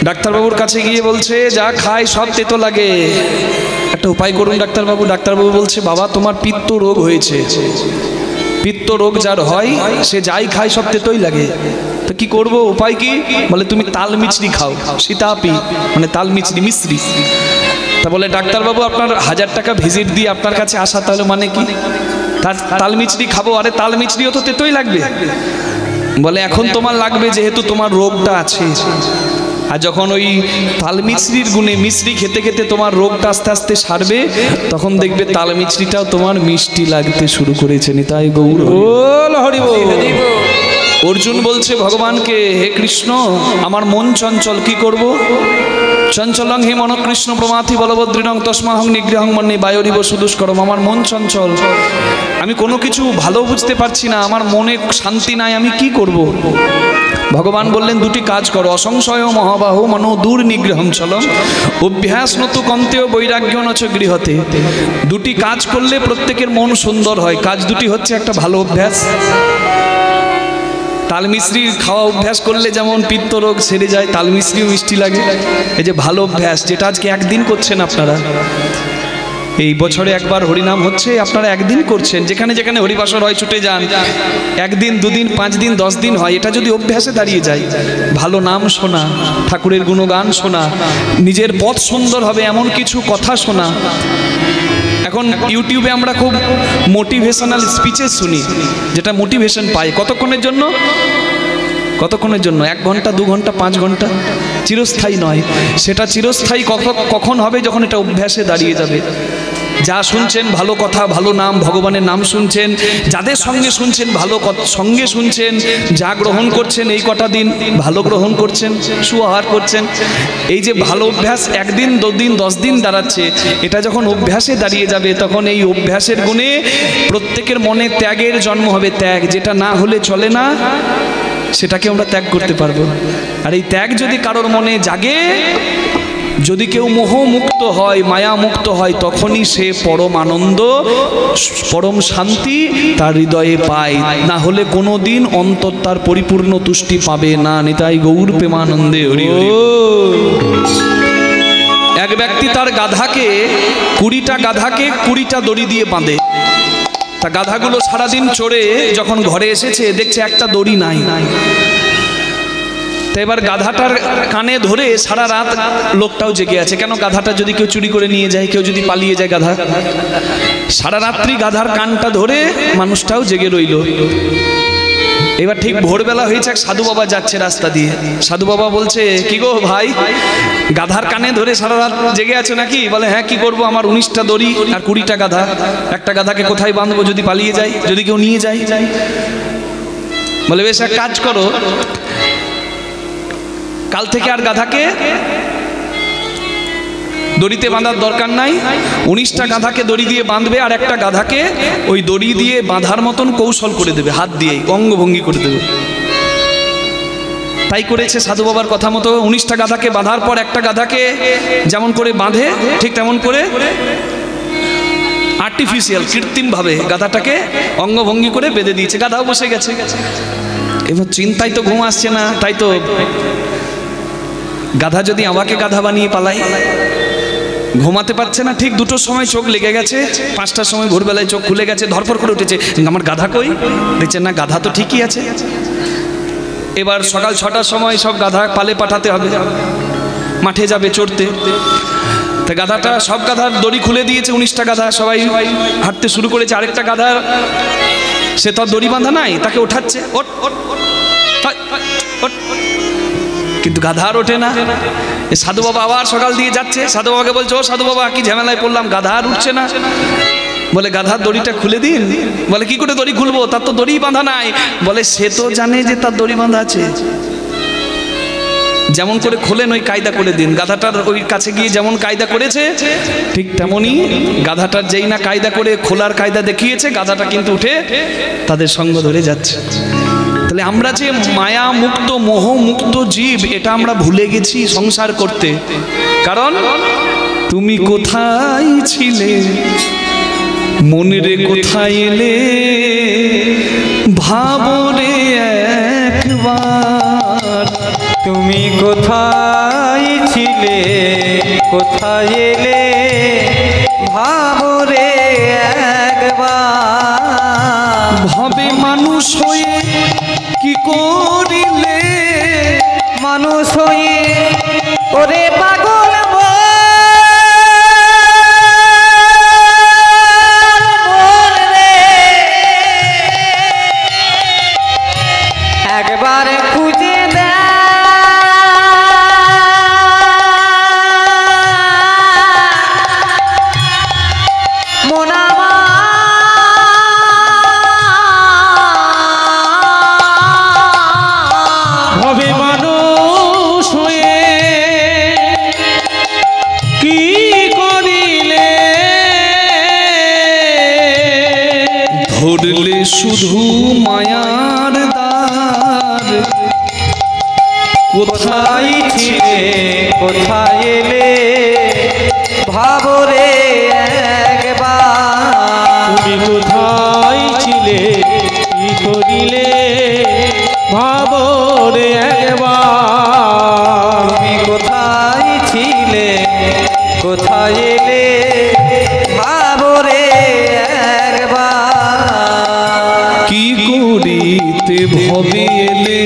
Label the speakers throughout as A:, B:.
A: ডাক্তারবাবুর কাছে গিয়ে বলছে যা খায় সব তেতো লাগে, একটা উপায় করুন ডাক্তারবাবু। ডাক্তারবাবু বলছে বাবা তোমার পিত্ত রোগ হয়েছে, পিত্ত রোগ যার হয় সে যাই খায় সব তেতোই লাগে, তো কি করব, উপায় কি? বলে তুমি তাল মিছরি খাও, সীতাপি মানে তাল মিছরি মিশ্রি। তা বলে ডাক্তারবাবু আপনার 1000 টাকা ভিজিট দিয়ে আপনার কাছে আসা, তাহলে মানে কি? তাল মিছরি খাবো, আরে তাল মিছরিও তো তেতোই লাগবে। বলে এখন তোমার লাগবে যেহেতু তোমার রোগটা আছে, আর যখন ওই তাল মিছরির গুণে মিছরি খেতে খেতে তোমার রোগটা আস্তে আস্তে সারবে, তখন দেখবে তাল মিছরিটাও তোমার মিষ্টি লাগতে শুরু করেছে। নিতাই গৌর হরি বল। অর্জুন বলছে ভগবানকে, হে কৃষ্ণ আমার মন চঞ্চল, কি করব? চঞ্চলং হি মন কৃষ্ণ প্রমাথি বলবদ্রীণং তস্মাহং নিগ্রহং মন্যে বায়রিব সুদুষ্করম। আমার মন চঞ্চল, আমি কোনো কিছু ভালো বুঝতে পারছি না, আমার মনে শান্তি নাই, আমি কি করব? ভগবান বললেন দুটি কাজ করো, অসংশয় মহাবাহ মনো দূর নিগ্রহং চলম অভ্যাস নতু কন্তেয় বৈরাগ্য নচ গৃহতে। দুটি কাজ করলে প্রত্যেকের মন সুন্দর হয়। কাজ দুটি হচ্ছে, একটা ভালো অভ্যাস, তাল মিছরি খাওয়া অভ্যাস করলে যেমন পিত্ত রোগ সেরে যায়, তাল মিছরিও মিষ্টি লাগে। এই যে ভালো অভ্যাস, যেটা আজকে একদিন করছেন আপনারা, এই বছরে একবার হরিনাম হচ্ছে, আপনারা একদিন করছেন, যেখানে যেখানে হরিবাসর হয় ছুটে যান, একদিন 2 দিন 5 দিন 10 দিন হয়, এটা যদি অভ্যাসে দাঁড়িয়ে যায়, ভালো নাম শোনা, ঠাকুরের গুণগান শোনা, নিজের পথ সুন্দর হবে এমন কিছু কথা শোনা। এখন ইউটিউবে আমরা খুব মোটিভেশনাল স্পিচেস শুনি, যেটা মোটিভেশন পাই কতক্ষণের জন্য, কতক্ষণের জন্য, 1 ঘন্টা 2 ঘন্টা 5 ঘন্টা, চিরস্থায়ী নয়। সেটা চিরস্থায়ী কখন হবে? যখন এটা অভ্যাসে দাঁড়িয়ে যাবে। যা শুনছেন ভালো কথা, ভালো নাম, ভগবানের নাম শুনছেন, যাদের সঙ্গে শুনছেন ভালো সঙ্গে শুনছেন, যা গ্রহণ করছেন এই কটা দিন ভালো গ্রহণ করছেন, সুআহার করছেন, এই যে ভালো অভ্যাস 1 দিন 2 দিন 10 দিন দাঁড়াচ্ছে, এটা যখন অভ্যাসে দাঁড়িয়ে যাবে, তখন এই অভ্যাসের গুণে প্রত্যেকের মনে ত্যাগের জন্ম হবে। ত্যাগ যেটা না হলে চলে না, সেটাকে আমরা ত্যাগ করতে পারবো। আর এই ত্যাগ যদি কারোর মনে জাগে, যদি কেউ মোহমুক্ত হয়, মায়া মুক্ত হয়, তখনই সে পরম আনন্দ পরম শান্তি তার হৃদয়ে পায়, না হলে কোনো দিন অন্তর তার পরিপূর্ণ তুষ্টি পাবে না। নিতাই গৌর প্রেমানন্দে হরি হরি। এক ব্যক্তি তার গাধাকে 20টা গাধাকে 20টা দড়ি দিয়ে বাঁধে। তা গাধাগুলো সারাদিন চড়ে যখন ঘরে এসেছে, দেখছে একটা দড়ি নাই। তো এবার গাধাটার কানে ধরে সারা রাত লোকটাও জেগে আছে, কেন গাধাটা যদি কেউ চুরি করে নিয়ে যায়, কেউ যদি পালিয়ে যায়, গাধা সারা রাত্রি গাধার কানটা ধরে মানুষটাও জেগে রইল। এবার ঠিক ভোরবেলা হয়েছে, এক সাধু বাবা যাচ্ছে রাস্তা দিয়ে। সাধু বাবা বলছে, কি গো ভাই, গাধার কানে ধরে সারা রাত জেগে আছো নাকি? বলে হ্যাঁ, কি করবো, আমার 19টা দড়ি আর 20টা গাধা, একটা গাধাকে কোথায় বাঁধবো যদি পালিয়ে যায়, যদি কেউ নিয়ে যায়? বলে বেশ, এক কাজ করো, কাল থেকে আর গাধাকে দড়িতে বাঁধার দরকার নাই, 19টা গাধাকে দড়ি দিয়ে বাঁধবে, আর একটা গাধাকে ওই দড়ি দিয়ে বাঁধার মতন কৌশল করে দেবে, হাত দিয়ে অঙ্গভঙ্গি করে দেবে। তাই করেছে সাধু বাবার কথা মতো। 19টা গাধাকে বাঁধার পর একটা গাধাকে যেমন করে বাঁধে, ঠিক তেমন করে আর্টিফিশিয়াল কৃত্রিমভাবে গাধাটাকে অঙ্গভঙ্গি করে বেঁধে দিয়েছে। গাধাও বসে গেছে। এবার চিন্তায় তো ঘুম আসছে না, তাই তো গাধা যদি আমাকে গাধা বানিয়ে পালায়, ঘুমাতে পারছে না। ঠিক 2টোর সময় চোখ লেগে গেছে, 5টার সময় ভোরবেলায় চোখ খুলে গেছে, ধরপড় করে উঠেছে, আমার গাধা কই? দেখছে না, গাধা তো ঠিকই আছে। এবার সকাল 6টার সময় সব গাধা পালে পাঠাতে হবে, মাঠে যাবে চড়তে। তা গাধাটা, সব গাধার দড়ি খুলে দিয়েছে, 19টা গাধা সবাই হাঁটতে শুরু করেছে। আরেকটা গাধার, সে তো দড়ি বাঁধা নাই, তাকে ওঠাচ্ছে, ওঠ ওঠ ওঠ, কিন্তু গাধা আর ওঠে না। সাধু বাবা আবার সকাল দিয়ে যাচ্ছে, সাধু বাবাকে বলছে, ও সাধু বাবা, কি ঝামেলায় পড়লাম, গাধা আর উঠছে না। বলে গাধার দড়িটা খুলে দিন। বলে কি করে দড়ি খুলবো, তার তো দড়ি বাঁধা নাই। বলে সে তো জানে যে তার দড়ি বাঁধা আছে, যেমন করে খোলেন ওই কায়দা করে দিন। গাধাটার ওই কাছে গিয়ে যেমন কায়দা করেছে, ঠিক তেমনই গাধাটার যেই না কায়দা করে খোলার কায়দা দেখিয়েছে, গাধাটা কিন্তু উঠে তাদের সঙ্গ ধরে যাচ্ছে। তাহলে আমরা যে মায়া মুক্ত মোহ মুক্ত জীব, এটা আমরা ভুলে গেছি সংসার করতে। কারণ তুমি কোথায় ছিলে, মনে রে কোথায় এলে, ভাবো রে একবার,
B: তুমি কোথায় ছিলে কোথায় এলে ভাবো রে একবার
A: ভবে মানুষ হয়ে কি করিলে
B: মানুষ হয়ে ওরে পাগল মন রে একবার খুঁজে দে মন
A: ভবে মানুষ হয়ে কি করিলে ধরলে শুধু মায়ার দ্বার
B: কোথায় ছিলে কোথায় এলে ভাবো রে একবার
A: তুমি কোথায় ছিলে কি করিলে ভাবো রে একবার
B: তুমি কোথায় ছিলে কোথায় এলে ভাবো রে একবার
A: কি করিতে ভবে এলে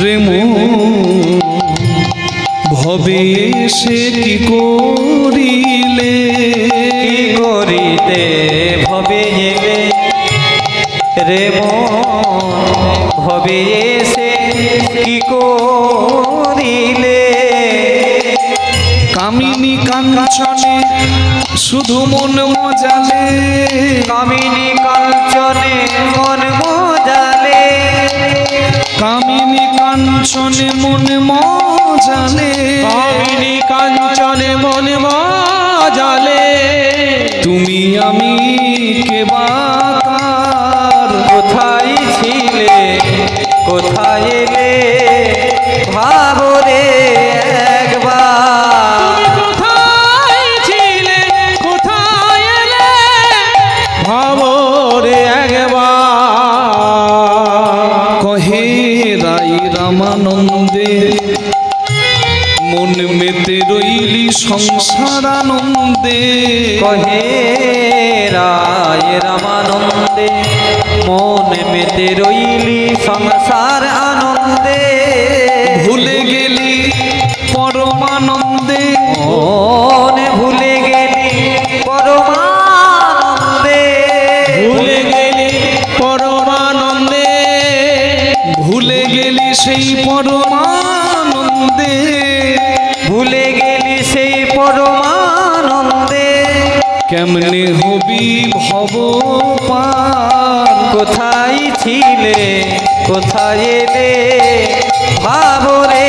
A: রে ভবে সে কি করিলে
B: কি করিতে ভবে এলে রে ভবে এসে কি করিলে
A: কামিনী কাঞ্চনে শুধু মন মজালে
B: কামিনী কাঞ্চনে মন মজালে
A: কামিনী কাঞ্চনে মন মজালে
C: কামিনী কাঞ্চনে মন মজালে
A: তুমি আমি কে বাকার
B: কোথায় ছিলে কোথায় এলে ভাবো রে একবার
C: কোথায় ছিলে কোথায় এলে ভাবো রে একবার
A: কহে রাই রামানন্দে মন মেতে রইলি সংসার আনন্দে
B: কহে রায় রামানন্দে মন মেতে রইলি সংসার আনন্দে
A: ভুলে গেলি পরমানন্দে
B: মন ভুলে গেলি পরমানন্দে
C: ভুলে গেলি পরমানন্দে
A: ভুলে গেলি সেই পরমানন্দে
B: ভুলে গেলি সেই পরমানন্দে
A: কেমনে হবি ভব পার
B: কোথায় ছিলে কোথায় এলে ভাবো রে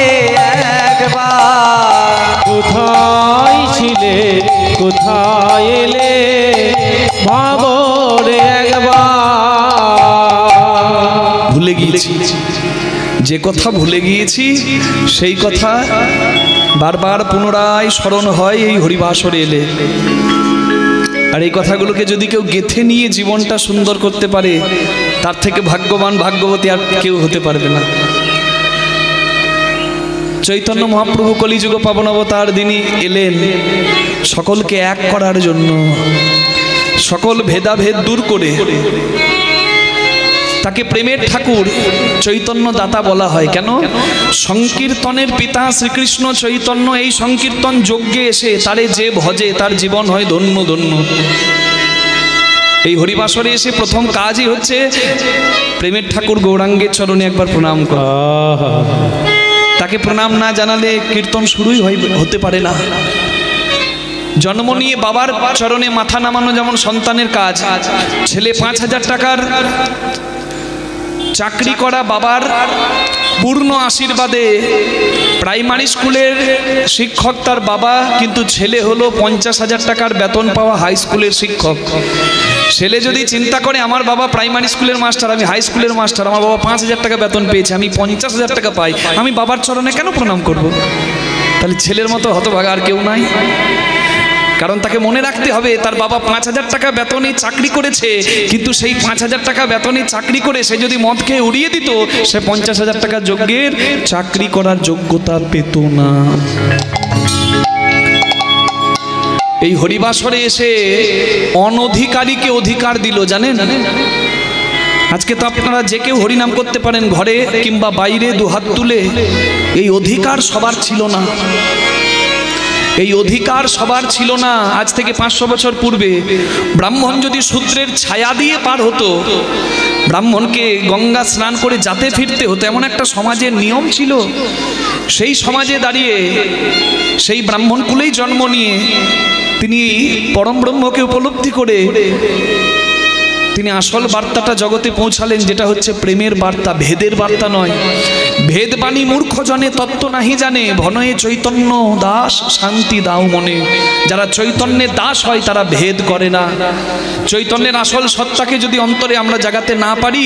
B: একবার
C: কোথায় ছিলে কোথায় এলে ভাবো রে একবার
A: ভুলে গিয়েছি যে কথা ভুলে গিয়েছি সেই কথা বারবার পুনরায় স্মরণ হয় এই হরিবাসরে এলে। আর এই কথাগুলোকে যদি কেউ গেঁথে নিয়ে জীবনটা সুন্দর করতে পারে তার থেকে ভাগ্যবান ভাগ্যবতী আর কেউ হতে পারবে না। চৈতন্য মহাপ্রভু কলিযুগ পাবন অবতার দিনই এলেন সকলকে এক করার জন্য, সকল ভেদাভেদ দূর করে। তাকে প্রেমের ঠাকুর চৈতন্য দাতা বলা হয় কেন? সংকীর্তনের পিতা শ্রীকৃষ্ণ চৈতন্য এই সংকীর্তন যজ্ঞে এসে তারে যে ভজে তার জীবন হয় ধন্য ধন্য। এই হরিবাসরে এসে প্রথম কাজই হচ্ছে প্রেমের ঠাকুর গৌরাঙ্গের চরণে একবার প্রণাম করা। তাকে প্রণাম না জানালে কীর্তন শুরুই হতে পারে না। জন্ম নিয়ে বাবার চরণে মাথা নামানো যেমন সন্তানের কাজ, ছেলে ৫,০০০ টাকার চাকরি করা বাবার পূর্ণ আশীর্বাদে প্রাইমারি স্কুলের শিক্ষক তার বাবা, কিন্তু ছেলে হলো ৫০,০০০ টাকার বেতন পাওয়া হাই স্কুলের শিক্ষক। ছেলে যদি চিন্তা করে আমার বাবা প্রাইমারি স্কুলের মাস্টার, আমি হাই স্কুলের মাস্টার, আমার বাবা ৫,০০০ টাকা বেতন পেয়েছে, আমি ৫০,০০০ টাকা পাই, আমি বাবার চরণে কেন প্রণাম করব? তাহলে ছেলের মতো হতভাগা আর কেউ নাই। কারণ তাকে মনে রাখতে হবে তার বাবা 5,000 টাকা বেতনে চাকরি করেছে, কিন্তু সেই 5,000 টাকা বেতনে চাকরি করে সে যদি মদ খেয়ে উড়িয়ে দিত, সে 50,000 টাকা যজ্ঞের চাকরি করার যোগ্যতা পেত না। এই হরিবাসরে এসে অনধিকারীকে অধিকার দিল, জানেন? আজকে তো আপনারা যে কেউ হরিনাম করতে পারেন, ঘরে কিংবা বাইরে দুহাত তুলে। এই অধিকার সবার ছিল না, এই অধিকার সবার ছিল না। আজ থেকে 500 বছর পূর্বে ব্রাহ্মণ যদি শূদ্রের ছায়া দিয়ে পার হতো, ব্রাহ্মণকে গঙ্গা স্নান করে যাতে ফিরতে হতো, এমন একটা সমাজের নিয়ম ছিল। সেই সমাজে দাঁড়িয়ে সেই ব্রাহ্মণ কুলেই জন্ম নিয়ে তিনি পরম ব্রহ্মকে উপলব্ধি করে তিনি আসল বার্তাটা জগতে পৌঁছালেন, যেটা হচ্ছে প্রেমের বার্তা, ভেদের বার্তা নয়। ভেদবাণী মূর্খ জনে তত্ত্ব নাহি জানে, ভনয়ে চৈতন্য দাস শান্তি দাও মনে। যারা চৈতন্যের দাস হয় তারা ভেদ করে না। চৈতন্যের আসল সত্তাকে যদি অন্তরে আমরা জাগাতে না পারি,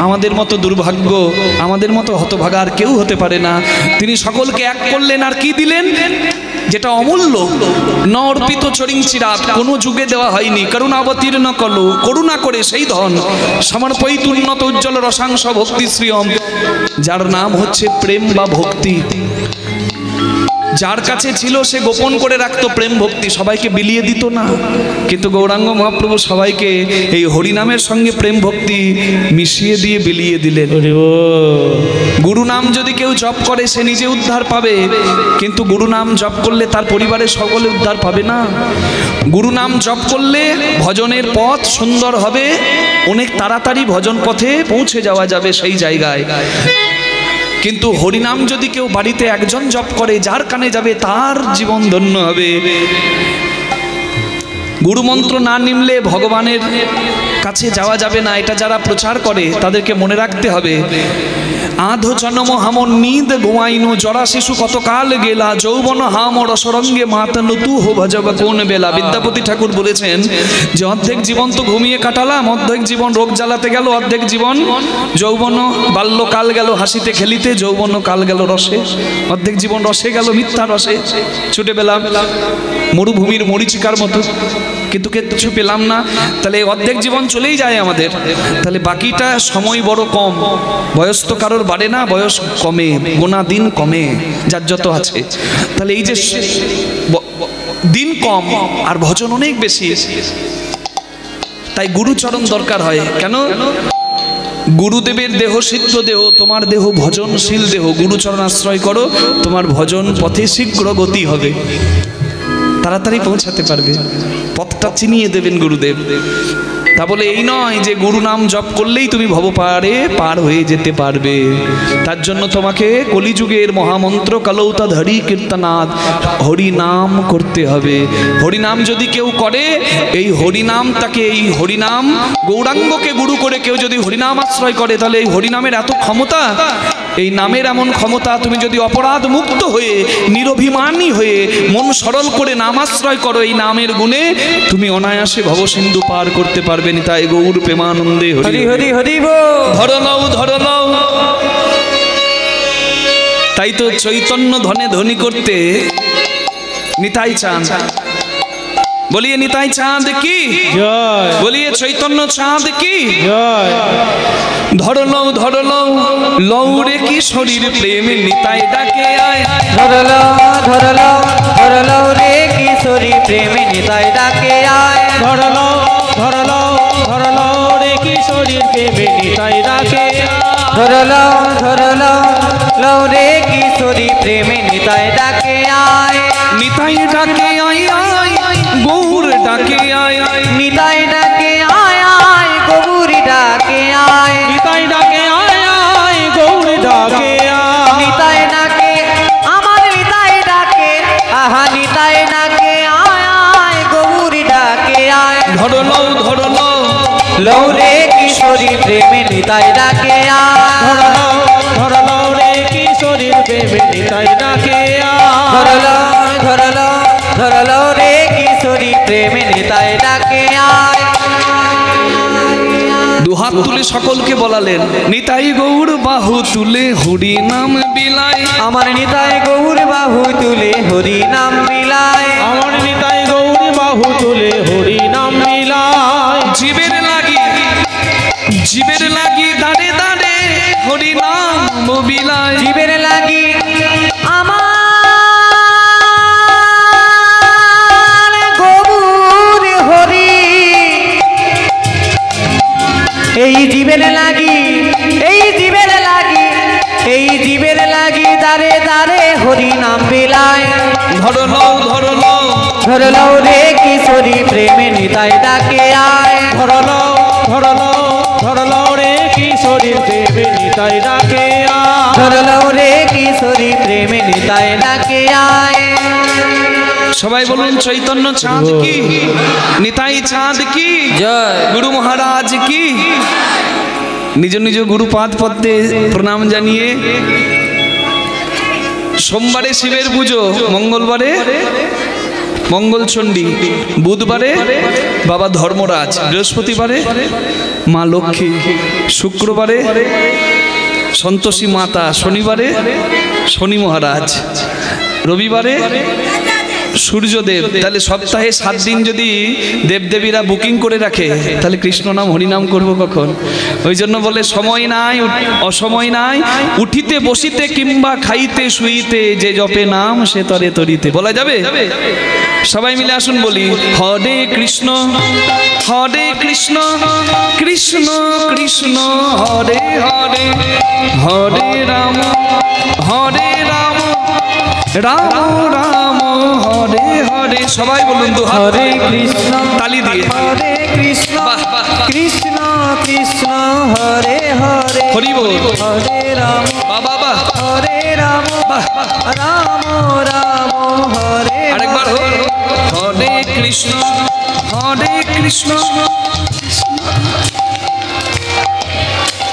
A: আমাদের মতো দুর্ভাগ্য, আমাদের মতো হতভাগা আর কেউ হতে পারে না। তিনি সকলকে এক করলেন, আর কি দিলেন? যেটা অমূল্য, ন অর্পিত চরিং চিরাত, কোনো যুগে দেওয়া হয়নি। করুণা অবতীর্ণ কলো, করুণা করে সেই ধন সমর্পয়িত উন্নত উজ্জ্বল রসাংশ ভক্তি শ্রিয়ম, যার নাম হচ্ছে প্রেম বা ভক্তি। যার কাছে ছিল সে গোপন করে রাখতো প্রেম ভক্তি, সবাইকে বিলিয়ে দিত না। কিন্তু গৌরাঙ্গ মহাপ্রভু সবাইকে এই হরিনামের সঙ্গে প্রেম ভক্তি মিশিয়ে দিয়ে বিলিয়ে দিলেন। গুরু নাম যদি কেউ জপ করে সে নিজে উদ্ধার পাবে, কিন্তু গুরু নাম জপ করলে তার পরিবারের সকলে উদ্ধার পাবে না। গুরু নাম জপ করলে ভজনের পথ সুন্দর হবে, অনেক তাড়াতাড়ি ভজন পথে পৌঁছে যাওয়া যাবে সেই জায়গায়। কিন্তু হরিনাম যদি কেউ বাড়িতে একজন জপ করে, যার কানে যাবে তার জীবন ধন্য হবে। গুরুমন্ত্র না নিমলে ভগবানের কাছে যাওয়া যাবে না, এটা যারা প্রচার করে তাদেরকে মনে রাখতে হবে। আধো জন্ম হামন নিদ গোয়াইনু, জরা শিশু কতকাল গেলা, যৌবন হাম রসরঙ্গে মাতানু তু হো ভজব কোন বেলা। বিদ্যাপতি ঠাকুর বলেছেন যে অর্ধেক জীবন তো ঘুমিয়ে কাটালাম, অর্ধেক জীবন রোগ জ্বালাতে গেল, অর্ধেক জীবন যৌবন বাল্যকাল গেল হাসিতে খেলিতে, যৌবন কাল গেল রসে, অর্ধেক জীবন রসে গেল, মিথ্যা রসে ছুটে পেলাম মরুভূমির মরিচিকার মতো, কিন্তু কিছু পেলাম না। তাহলে অর্ধেক জীবন চলেই যায় আমাদের, তাহলে বাকিটা সময় বড় কম। বয়স তো কারোর বাড়ে না, বয়স কমে, গোনা দিন কমে, যার যত আছে। তাহলে এই যে দিন কম আর ভজন অনেক বেশি, তাই গুরুচরণ দরকার হয়। কেন? গুরুদেবের দেহ সিদ্ধ দেহ, তোমার দেহ ভজনশীল দেহ। গুরুচরণ আশ্রয় করো, তোমার ভজন পথে শীঘ্র গতি হবে, তাড়াতাড়ি পৌঁছাতে পারবে, পথটা চিনিয়ে দেবেন গুরুদেব। তা বলে এই নয় যে গুরু নাম জপ করলেই তুমি ভবপারে পার হয়ে যেতে পারবে। তার জন্য তোমাকে কলিযুগের মহামন্ত্র কালৌতা ধরি কীর্তনাদ, হরি নাম করতে হবে। হরিনাম যদি কেউ করে, এই হরিনাম তাকে, এই হরিনাম গৌরাঙ্গকে গুরু করে কেউ যদি হরিনাম আশ্রয় করে, তাহলে এই হরিনামের এত ক্ষমতা, এই নামের এমন ক্ষমতা, তুমি যদি অপরাধ মুক্ত হয়ে নিরভিমানী হয়ে মন সরল করে নামাশ্রয় করো, এই নামের গুণে তুমি অনায়াসে ভবসিন্ধু পার করতে পারবে। নিতাই গৌর প্রেমানন্দে হরি হরি হরি বল। ধরো নাও, ধরো নাও। তাই তো চৈতন্য ধনে ধনী করতে নিতাই চাঁদ, বলিয়ে নিতাই চাঁদ কি জয়, বলিয়ে চৈতন্য চাঁদ কি জয়। ধরো নাও, ধরো নাও, লৌরে কি শরীর প্রেমে নিতাই ডাকে আয়।
B: ধরো নাও, ধরো নাও, ধরো নাও রে কিশোরী প্রেমে নিতাই ডাকে আয়।
C: ধরো নাও, ধরো নাও, ধরো নাও রে কিশোরীর প্রেমে নিতাই ডাকে আয়।
B: ধরো নাও, ধরো নাও, লও রে কিশোরী প্রেমে নিতাই ডাকে আয়।
A: নিতাই ডাকে আয় আয়, গৌর ডাকে আয় আয়।
B: নিতাই ডাকে আয় আয়, গৌরী ডাকে আয়।
C: নিতাই ডাকে আয় আয়, গৌর ডাকে আয়।
B: নিতাই ডাকে, আমার নিতাই ডাকে, আহা নিতাই ডাকে আয় আয়, গৌরী ডাকে আয়।
A: ধরো নাও, ধরো নাও,
B: লও রে কিশোরী প্রেমে নিতাই ডাকে আয়।
C: ধরো নাও, ধরো নাও রে কিশোরীর প্রেমে নিতাই ডাকে আয়।
B: ধরো নাও, ধরো নাও, ধরো নাও রে কিশোরী প্রেমে নিতাই ডাকে আয়।
A: দুহাত তুলে সকলকে বলালেন, নিতাই গৌর বাহু তুলে হরি নাম বিলায়।
B: আমার নিতাই গৌর বাহু তুলে হরি নাম বিলায়।
C: আমার নিতাই গৌর বাহু তুলে হরি নাম মিলায়।
A: জীবের লাগি দাঁড়ে দাঁড়ে হরি নাম বিলায়।
B: জীবের লাগি আমার গৌর হরি, এই জীবের লাগি দাঁড়ে দাঁড়ে হরি নাম বিলায়। ধরলো রে কিশোরী প্রেমে নিতাই ডাকে আয়।
C: ধরলো রে কিশোরীর প্রেমে নিতাই ডাকে আয়।
B: ধরলো রে কিশোরী প্রেমে নিতাই ডাকে আয়।
A: সবাই বলুন চৈতন্য চাঁদ কি, নিতাই চাঁদ কি,
B: জয়
A: গুরু মহারাজ কি। নিজ নিজ গুরু পাদ পদ্মে প্রণাম জানিয়ে সোমবারে শিবের পুজো, মঙ্গলবারে মঙ্গলচণ্ডী, বুধবারে বাবা ধর্মরাজ, বৃহস্পতিবারে মা লক্ষ্মী, শুক্রবারে সন্তোষী মাতা, শনিবারে শনি মহারাজ, রবিবারে সূর্যদেব। তাহলে সপ্তাহে 7 দিন যদি দেবদেবীরা বুকিং করে রাখে তাহলে কৃষ্ণ নাম হরিনাম করব কখন? ওই জন্য বলে সময় নাই অসময় নাই, উঠিতে বসিতে কিংবা খাইতে শুইতে যে জপে নাম সে তরে তরিতে। বলা যাবে? সবাই মিলে আসুন বলি হরে কৃষ্ণ কৃষ্ণ কৃষ্ণ হরে হরে, হরে রাম রাম রাম হরে হরে। সবাই বলুন তো
B: হরে কৃষ্ণ,
A: তালি দিয়ে।
B: হরে কৃষ্ণ কৃষ্ণ কৃষ্ণ হরে হরে,
A: হরি বল।
B: হরে রাম
A: বাবা
B: হরে রাম রাম রাম হরে।
A: আরেকবার হরে কৃষ্ণ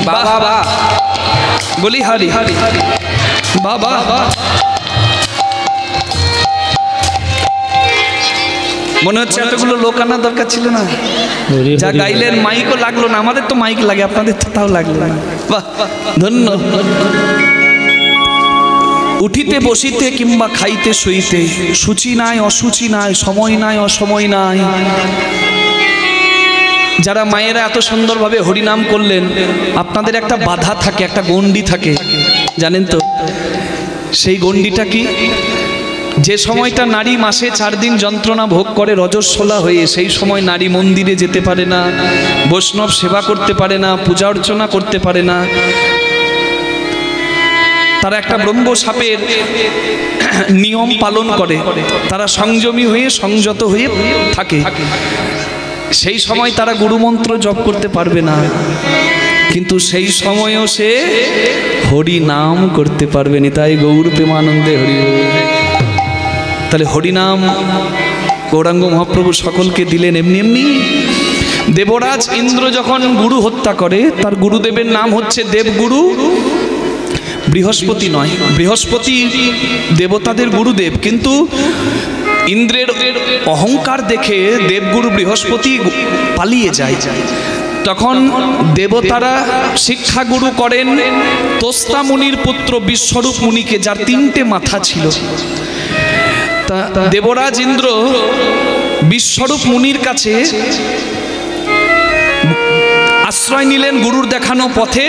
A: বাবা বলি হরি হরি বাবা। মনে হচ্ছে এতগুলো লোক আনার দরকার ছিল না, যা গাইলেন মাইকও লাগলো না। আমাদের তো মাইক লাগে, আপনাদের তো তাও লাগলো না। বাহ, ধন্য। উঠিতে বসিতে কিংবা খাইতে শুইতে, সূচি নাই অসুচি নাই, সময় নাই অসময় নাই। যারা মায়েরা এত সুন্দরভাবে হরিনাম করলেন, আপনাদের একটা বাধা থাকে, একটা গণ্ডি থাকে, জানেন তো? সেই গণ্ডিটা কি? যে সময়টা নারী মাসে 4 দিন যন্ত্রণা ভোগ করে রজস্বলা হয়ে, সেই সময় নারী মন্দিরে যেতে পারে না, বৈষ্ণব সেবা করতে পারে না, পূজা অর্চনা করতে পারে না। তারা একটা ব্রহ্ম সাপের নিয়ম পালন করে, তারা সংযমী হয়ে সংযত হয়ে থাকে। সেই সময় তারা গুরুমন্ত্র জপ করতে পারবে না, কিন্তু সেই সময়ও সে হরি নাম করতে পারবে না। তাই গৌর প্রেমানন্দে হরি। তাহলে হরিনাম গৌরাঙ্গ মহাপ্রভু সকলকে দিলেন এমনি এমনি। দেবরাজ ইন্দ্র যখন গুরু হত্যা করে, তার গুরুদেবের নাম হচ্ছে দেবগুরু, বৃহস্পতি নয়। বৃহস্পতি দেবতাদের গুরুদেব, কিন্তু ইন্দ্রের অহংকার দেখে দেবগুরু বৃহস্পতি পালিয়ে যায়। তখন দেবতারা শিক্ষাগুরু করেন তোস্তা মুনির পুত্র বিশ্বরূপ মুনিকে, যার 3টে মাথা ছিল। তা দেবরাজ ইন্দ্র বিশ্বরূপ মুনির কাছে আশ্রয় নিলেন। গুরুর দেখানো পথে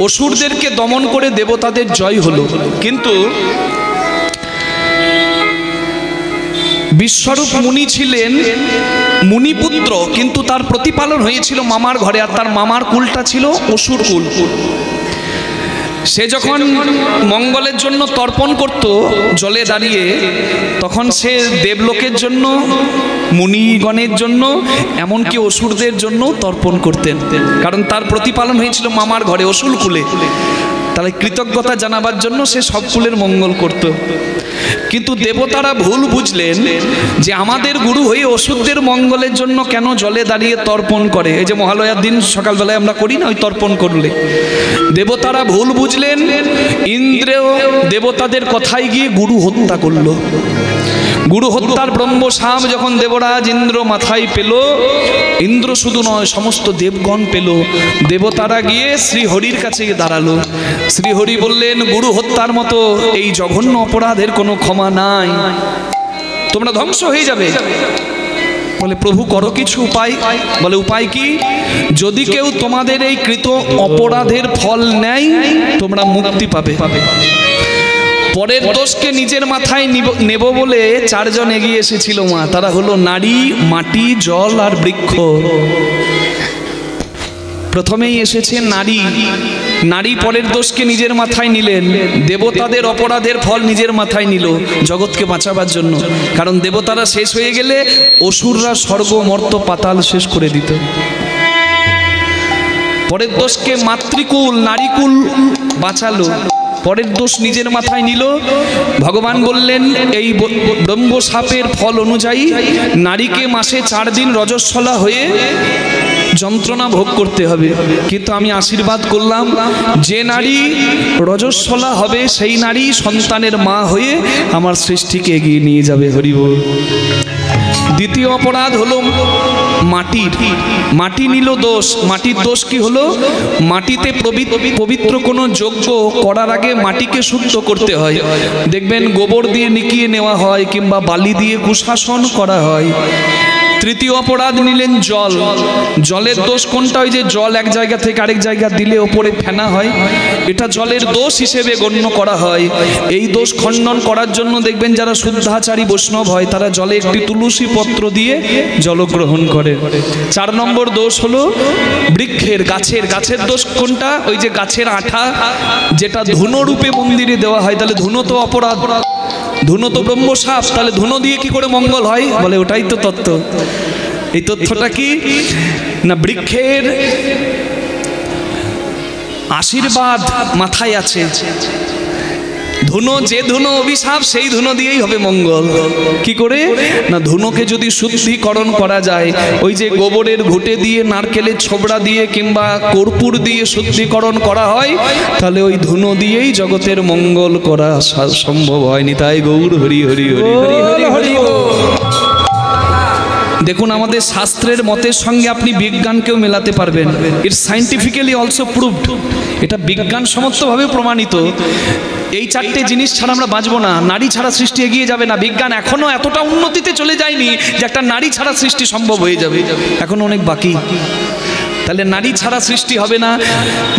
A: অসুরদেরকে দমন করে দেবতাদের জয় হলো। কিন্তু বিশ্বরূপ মুনি ছিলেন মুনিপুত্র, কিন্তু তার প্রতিপালন হয়েছিল মামার ঘরে, আর তার মামার কুলটা ছিল অসুর কুল। সে যখন মঙ্গলের জন্য তর্পণ করত জলে দাঁড়িয়ে, তখন সে দেবলোকের জন্য, মুনিগণের জন্য, এমনকি অসুরদের জন্য তর্পণ করতেন, কারণ তার প্রতিপালন হয়েছিল মামার ঘরে অসুর কুলে। তাহলে কৃতজ্ঞতা জানাবার জন্য সে সব কুলের মঙ্গল করত। কিন্তু দেবতারা ভুল বুঝলেন যে আমাদের গুরু হয়ে অসুরদের মঙ্গলের জন্য কেন জলে দাঁড়িয়ে তর্পণ করে। এই যে মহালয়ার দিন সকালবেলায় আমরা করি না, ওই তর্পণ করলে। দেবতারা ভুল বুঝলেন, ইন্দ্রেও দেবতাদের কথায় গিয়ে গুরু হত্যা করলো। গুরু হত্যার ব্রহ্মসাপ যখন দেবরাজ ইন্দ্র মাথায় পেল, ইন্দ্র শুধু নয় সমস্ত দেবগণ পেল। দেবতারা গিয়ে শ্রীহরির কাছে দাঁড়ালো। শ্রীহরি বললেন, গুরু হত্যার মতো এই জঘন্য অপরাধের কোনো ক্ষমা নাই, তোমরা ধ্বংস হয়ে যাবে। বলে প্রভু করো কিছু উপায়। বলে উপায় কি? যদি কেউ তোমাদের এই কৃত অপরাধের ফল নেয় তোমরা মুক্তি পাবে। পরের দোষকে নিজের মাথায় নেব বলে চারজন এগিয়ে এসেছিল মা। তারা হলো নারী, মাটি, জল আর বৃক্ষ। প্রথমেই এসেছে নারী। নারী পরের দোষকে নিজের মাথায় নিলেন। দেবতাদের অপরাধের ফল নিজের মাথায় নিল জগৎকে বাঁচাবার জন্য। কারণ দেবতারা শেষ হয়ে গেলে অসুররা স্বর্গ মর্ত পাতাল শেষ করে দিত। পরের দোষকে মাতৃকুল নারীকুল বাঁচালো, পরের দোষ নিজের মাথায় নিল। ভগবান বললেন এই ব্রহ্ম শাপের ফল অনুযায়ী নারীকে মাসে 4 দিন রজস্বলা হয়ে যন্ত্রণা ভোগ করতে হবে। কিন্তু আমি আশীর্বাদ করলাম যে নারী রজস্বলা হবে সেই নারী সন্তানের মা হয়ে আমার সৃষ্টিকে এগিয়ে নিয়ে যাবে। হরি বল। দ্বিতীয় অপরাধ হলো মাটির। মাটি নিল দোষ। মাটির দোষ কি হলো? মাটিতে পবিত্র কোনো যজ্ঞ করার আগে মাটিকে শুদ্ধ করতে হয়। দেখবেন গোবর দিয়ে নিকিয়ে নেওয়া হয় কিংবা বালি দিয়ে কুশাসন করা হয়। তৃতীয় অপরাধ নিলেন জল। জলের দোষ কোনটা? ওই যে জল এক জায়গা থেকে আরেক জায়গা দিলে ওপরে ফেনা হয়, এটা জলের দোষ হিসেবে গণ্য করা হয়। এই দোষ খণ্ডন করার জন্য দেখবেন যারা শুদ্ধাচারী বৈষ্ণব হয় তারা জলে একটি তুলসী পত্র দিয়ে জলগ্রহণ করে। 4 নম্বর দোষ হলো বৃক্ষের, গাছের। গাছের দোষ কোনটা? ওই যে গাছের আঠা যেটা ধুনো রূপে মন্দিরে দেওয়া হয়। তাহলে ধুনো তো অপরাধ, ধুনো তো ব্রহ্মশাপ। তাহলে ধুনো দিয়ে কি করে মঙ্গল হয়? বলে ওটাই তো তত্ত্ব। এই তথ্যটা কি না, বৃক্ষের আশীর্বাদ মাথায় আছে। ধুনো, যে ধুনো অভিশাপ সেই ধুনো দিয়েই হবে মঙ্গল। কি করে না, ধুনোকে যদি শুদ্ধিকরণ করা যায়, ওই যে গোবরের ঘুঁটে দিয়ে, নারকেলের ছোবড়া দিয়ে কিংবা কর্পূর দিয়ে শুদ্ধিকরণ করা হয়, তাহলে ওই ধুনো দিয়েই জগতের মঙ্গল করা সম্ভব হয়নি। তাই গৌর হরি হরি হরি হরি হরি হরি। দেখুন আমাদের শাস্ত্রের মতের সঙ্গে আপনি বিজ্ঞানকেও মেলাতে পারবেন। It's scientifically also proved. এটা বিজ্ঞানসম্মতভাবে প্রমাণিত। এই 4টে জিনিস ছাড়া আমরা বাঁচবো না। নারী ছাড়া সৃষ্টি এগিয়ে যাবে না। বিজ্ঞান এখনো এতটা উন্নতিতে চলে যায়নি যে একটা নারী ছাড়া সৃষ্টি সম্ভব হয়ে যাবে, এখন অনেক বাকি। তাহলে নারী ছাড়া সৃষ্টি হবে না,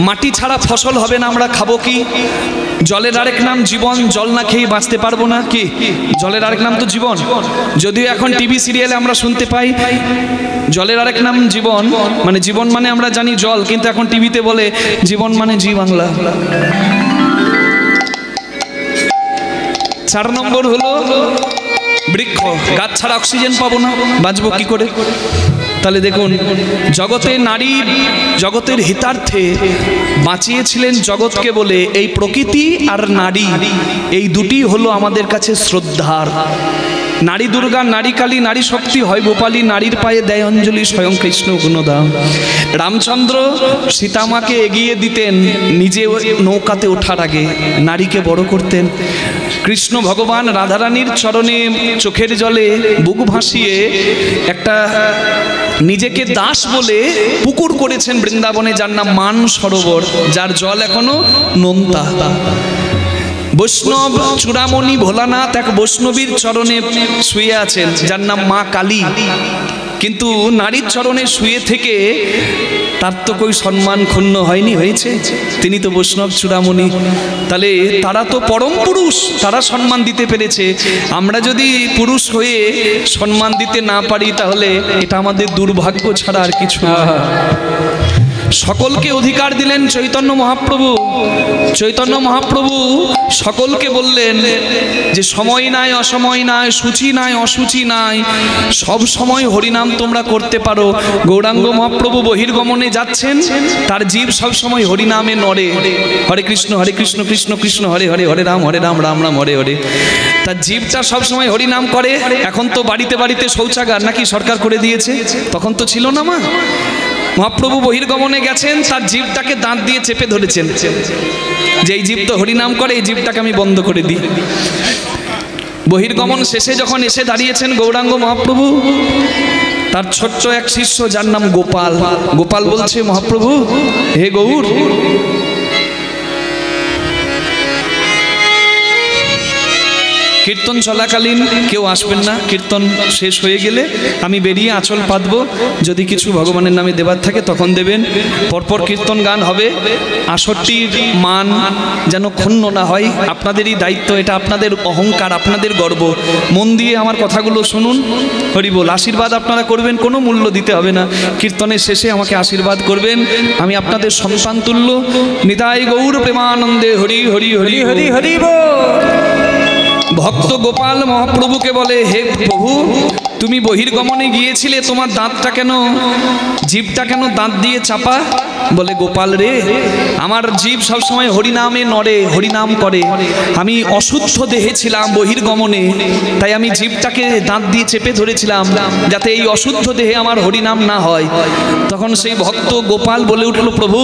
A: মাটি ছাড়া ফসল হবে না, আমরা খাবো কি? জলের আরেক নাম জীবন, জল না খেয়ে বাঁচতে পারবো না। কি জলের আরেক নাম তো জীবন। যদিও এখন টিভি সিরিয়ালে আমরা শুনতে পাই জলের আরেক নাম জীবন, মানে জীবন মানে আমরা জানি জল, কিন্তু এখন টিভিতে বলে জীবন মানে জি বাংলা। 4 নম্বর হলো বৃক্ষ। গাছ ছাড়া অক্সিজেন পাবো না, বাঁচবো কি করে? তাহলে দেখুন জগতে নারী জগতের হিতার্থে বাঁচিয়েছিলেন জগৎকে বলে এই প্রকৃতি আর নারী, এই দুটি হলো আমাদের কাছে শ্রদ্ধার। নারী দুর্গা, নারী কালী, নারী শক্তি হয় গোপালী, নারীর পায়ে দেয় অঞ্জলি স্বয়ং কৃষ্ণ গুণদাম। রামচন্দ্র সীতামাকে এগিয়ে দিতেন, নিজে নৌকাতে ওঠার আগে নারীকে বড় করতেন। কৃষ্ণ ভগবান রাধারানীর চরণে চোখের জলে বুক ভাসিয়ে একটা নিজেকে দাস বলে পুকুর করেছেন বৃন্দাবনে, যার নাম মান সরোবর, যার জল এখনো নোনতা। বৈষ্ণব চূড়ামণি ভোলানাথ এক বৈষ্ণবীর চরণে শুয়ে আছেন, যার নাম মা কালী। কিন্তু নারীর চরণে শুয়ে থেকে তার তো কই সম্মান ক্ষুণ্ণ হয়নি, হয়েছে? তিনি তো বৈষ্ণব চূড়ামণি। তাহলে তারা তো পরম পুরুষ, তারা সম্মান দিতে পেরেছে। আমরা যদি পুরুষ হয়ে সম্মান দিতে না পারি তাহলে এটা আমাদের দুর্ভাগ্য ছাড়া আর কিছু না। সকলকে অধিকার দিলেন চৈতন্য মহাপ্রভু। চৈতন্য মহাপ্রভু সকলকে বললেন যে সময় নাই অসময় নাই, সূচি নাই অসুচি নাই, সব সময় হরিনাম তোমরা করতে পারো। গৌরাঙ্গ মহাপ্রভু বহির্গমনে যাচ্ছেন, তার জীব সব সময় হরিনামে নড়ে। হরে কৃষ্ণ কৃষ্ণ কৃষ্ণ হরে হরে, হরে রাম রাম রাম হরে হরে। তার জীবটা সব সময় হরিনাম করে। এখন তো বাড়িতে বাড়িতে শৌচাগার নাকি সরকার করে দিয়েছে, তখন তো ছিল না মা। মহাপ্রভু বহির্গমনে গেছেন, তার জীবটাকে দাঁত দিয়ে চেপে ধরেছেন যে এই জীব তো হরিনাম করে, এই জীবটাকে আমি বন্ধ করে দিই। বহির্গমন শেষে যখন এসে দাঁড়িয়েছেন গৌরাঙ্গ মহাপ্রভু, তার ছোট্ট এক শিষ্য যার নাম গোপাল, গোপাল বলছে মহাপ্রভু হে গৌর, কীর্তন চলাকালীন কেউ আসবেন না, কীর্তন শেষ হয়ে গেলে আমি বেরিয়ে আঁচল পাতবো, যদি কিছু ভগবানের নামে দেবার থাকে তখন দেবেন। পরপর কীর্তন গান হবে, আসরটির মান যেন ক্ষুণ্ণ না হয়, আপনাদেরই দায়িত্ব, এটা আপনাদের অহংকার, আপনাদের গর্ব। মন দিয়ে আমার কথাগুলো শুনুন, হরি বল। আশীর্বাদ আপনারা করবেন, কোনো মূল্য দিতে হবে না, কীর্তনের শেষে আমাকে আশীর্বাদ করবেন, আমি আপনাদের সন্তান তুল্য। নিতাই গৌর প্রেমানন্দে হরি হরি হরি হরি হরি বল। ভক্ত গোপাল মহাপ্রভুকে বলে, হে প্রভু, তুমি বহির্গমনে গিয়েছিলে, তোমার দাঁতটা কেন, জিভটা কেন দাঁত দিয়ে চাপা? বলে, গোপাল রে, আমার জিভ সবসময় হরিনামে নড়ে, হরিনাম করে। আমি অশুদ্ধ দেহে ছিলাম বহির্গমনে, তাই আমি জিভটাকে দাঁত দিয়ে চেপে ধরেছিলাম, যাতে এই অশুদ্ধ দেহে আমার হরিনাম না হয়। তখন সেই ভক্ত গোপাল বলে উঠল, প্রভু,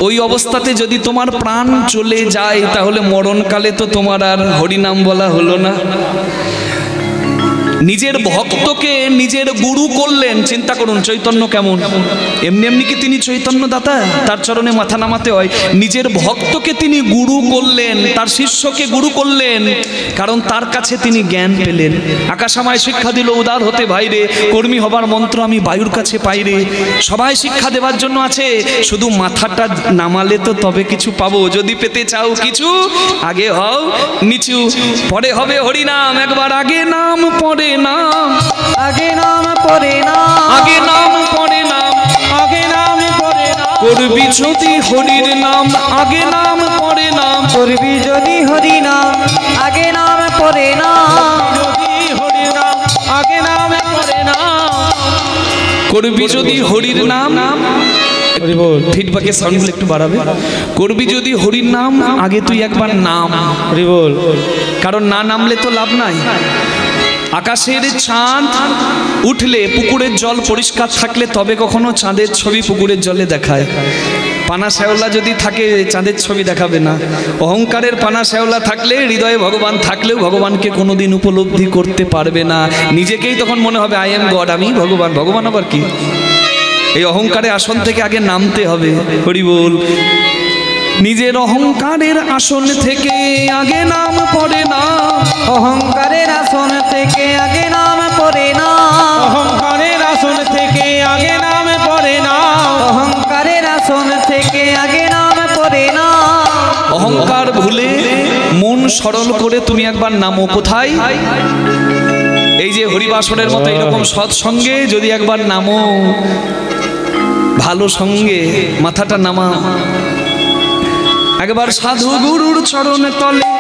A: ওই অবস্থাতে যদি তোমার প্রাণ চলে যায়, তাহলে মরণকালে তো তোমার আর হরিনাম বলা হলো না। নিজের ভক্তকে নিজের গুরু করলেন। চিন্তা করুন চৈতন্য কেমন, এমনি এমনি কি তিনি চৈতন্য দাতা, তার চরণে মাথা নামাতে হয়। নিজের ভক্তকে তিনি গুরু করলেন, তার শিষ্যকে গুরু করলেন, কারণ তার কাছে তিনি জ্ঞান পেলেন। আকাশ আমায় শিক্ষা দিল উদার হতে ভাইরে, কর্মী হবার মন্ত্র আমি বায়ুর কাছে পাইরে। সবাই শিক্ষা দেবার জন্য আছে, শুধু মাথাটা নামালে তো তবে কিছু পাবো। যদি পেতে চাও কিছু, আগে হও নিচু, পরে হবে হরিনাম। একবার আগে নাম পরে নাম,
B: আগে নাম পরে নাম,
A: আগে নাম পরে নাম,
C: আগে নাম পরে নাম,
A: করবি যদি হরির নাম, আগে নাম পরে নাম,
B: করবি যদি হরি নাম, আগে নাম পরে নাম,
C: যদি হরি নাম, আগে নাম পরে নাম,
A: করবি যদি হরির নাম,
C: হরি বল,
A: ফিডব্যাকের সাউন্ডগুলো একটু বাড়াবে। করবি যদি হরির নাম, আগে তুই একবার নাম,
C: হরি বল।
A: কারণ না নামলে তো লাভ নাই। আকাশের চাঁদ উঠলে, পুকুরের জল পরিষ্কার থাকলে তবে কখনো চাঁদের ছবি পুকুরের জলে দেখায়। পানা শ্যাওলা যদি থাকে, চাঁদের ছবি দেখাবে না। অহংকারের পানা শ্যাওলা থাকলে, হৃদয়ে ভগবান থাকলেও ভগবানকে কোনোদিন উপলব্ধি করতে পারবে না। নিজেকেই তখন মনে হবে আই এম গড, আমি ভগবান। ভগবান আবার কি? এই অহংকারের আসন থেকে আগে নামতে হবে। হরি বল। নিজের অহংকারের আসন থেকে আগে নাম পড়ে না,
B: অহংকারের আসন থেকে আগে নাম পরে নাম,
C: অহংকারের আসন থেকে আগে নাম পরে নাম,
B: অহংকারের আসন থেকে আগে নাম পরে নাম।
A: অহংকার ভুলে মন সরল করে তুমি একবার নামো। কোথায়? এই যে হরিবাসনের মতো এরকম সৎসঙ্গে যদি একবার নামো, ভালো সঙ্গে মাথাটা নামা। একবার সাধু গুরুর চরণ তলে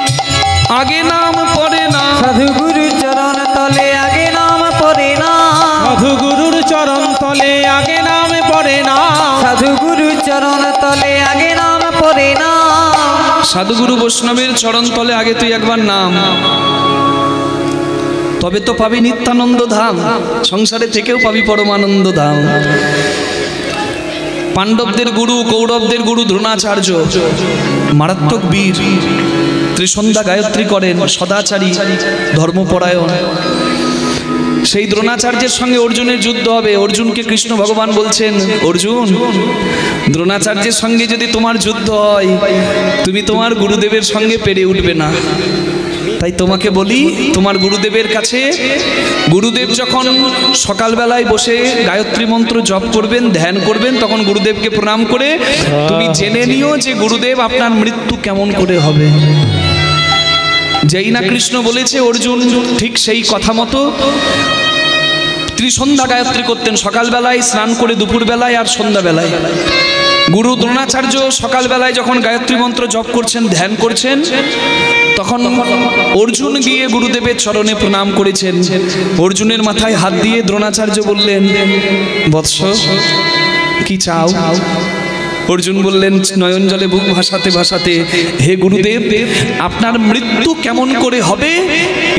A: আগে নাম পড়ে না,
B: সাধু গুরুর চরণ তলে আগে নাম পরে নাম,
C: সাধু গুরুর চরণ তলে আগে নাম পড়ে নাম,
B: সাধু গুরুর চরণ তলে আগে নাম পরে নাম।
A: সাধুগুরু বৈষ্ণবের চরণ তলে আগে তুই একবার নাম, তবে তো পাবি নিত্যানন্দ ধাম, সংসারে থেকেও পাবি পরমানন্দ ধাম। পাণ্ডবদের গুরু, কৌরবদের গুরু দ্রোণাচার্য, মারাত্মক বীর, ত্রিসন্ধ্যা গায়ত্রী করেন, সদাচারী, ধর্মপরায়ণ। সেই দ্রোণাচার্যের সঙ্গে অর্জুনের যুদ্ধ হবে। অর্জুনকে কৃষ্ণ ভগবান বলছেন, অর্জুন, দ্রোণাচার্যের সঙ্গে যদি তোমার যুদ্ধ হয়, তুমি তোমার গুরুদেবের সঙ্গে পেরে উঠবে না। তাই তোমাকে বলি, তোমার গুরুদেবের কাছে, গুরুদেব যখন সকালবেলায় বসে গায়ত্রী মন্ত্র জপ করবেন, ধ্যান করবেন, তখন গুরুদেবকে প্রণাম করে তুমি জেনে নিও যে গুরুদেব আপনার মৃত্যু কেমন করে হবে। যেই না কৃষ্ণ বলেছে, অর্জুন ঠিক সেই কথা মতো ত্রিসন্ধ্যা গায়ত্রী করতেন, সকালবেলায়, স্নান করে দুপুরবেলায় আর সন্ধ্যাবেলায়। গুরু দ্রোণাচার্য সকালবেলায় যখন গায়ত্রী মন্ত্র জপ করছেন, ধ্যান করছেন, তখন অর্জুন গিয়ে গুরুদেবের চরণে প্রণাম করেছেন। অর্জুনের মাথায় হাত দিয়ে দ্রোণাচার্য বললেন, বৎস, কি চাও? অর্জুন বললেন নয়ন জলে বুক ভাসাতে ভাসাতে, হে গুরুদেব, আপনার মৃত্যু কেমন করে হবে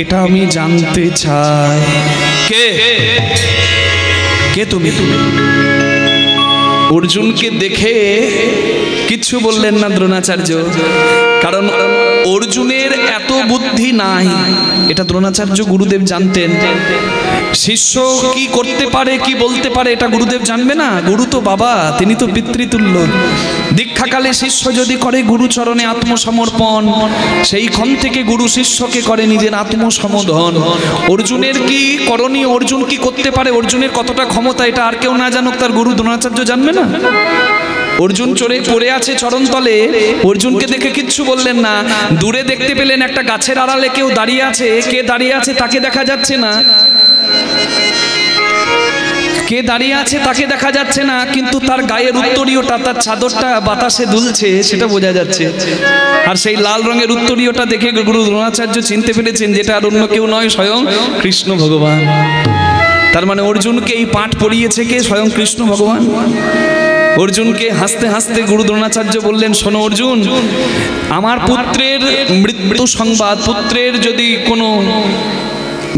A: এটা আমি জানতে চাই। কে কে তুমি? অর্জুনকে দেখে কিচ্ছু বললেন না দ্রোণাচার্য, কারণ অর্জুনের এত বুদ্ধি নাই, এটা দ্রোণাচার্য গুরুদেব জানতেন। শিষ্য কি করতে পারে কি বলতে পারে এটা গুরুদেব জানবে না? গুরু তো বাবা, তিনি তো পিতৃতুল্য। দীক্ষাকালে শিষ্য যদি করে গুরুচরণে আত্মসমর্পণ, সেইক্ষণ থেকে গুরু শিষ্যকে করে নিজের আত্মসমর্পণ। অর্জুনের কি করণীয়, অর্জুন কি করতে পারে, অর্জুনের কতটা ক্ষমতা, এটা আর কেউ না জানুক, তার গুরু দ্রোণাচার্য জানবে না? অর্জুন চড়ে পড়ে আছে চরণতলে, অর্জুনকে দেখে কিচ্ছু বললেন না। দূরে দেখতে পেলেন একটা গাছের আড়ালে কেউ দাঁড়িয়ে আছে, কে দাঁড়িয়ে আছে তাকে দেখা যাচ্ছে না, কে দাঁড়িয়ে আছে তাকে দেখা যাচ্ছে না, কিন্তু তার গায়ের উত্তরীয়টা, তার চাদরটা বাতাসে দুলছে, সেটা বোঝা যাচ্ছে। আর সেই লাল রঙের উত্তরীয়টা দেখে গুরু দ্রোণাচার্য চিনতে পেরেছেন যেটা আর অন্য কেউ নয়, স্বয়ং কৃষ্ণ ভগবান। তার মানে অর্জুনকে এই পাঠ পড়িয়েছে কে? স্বয়ং কৃষ্ণ ভগবান। অর্জুনকে হাসতে হাসতে গুরু দ্রোণাচার্য বললেন, শোনো অর্জুন, আমার পুত্রের মৃত্যু সংবাদ, পুত্রের যদি কোনো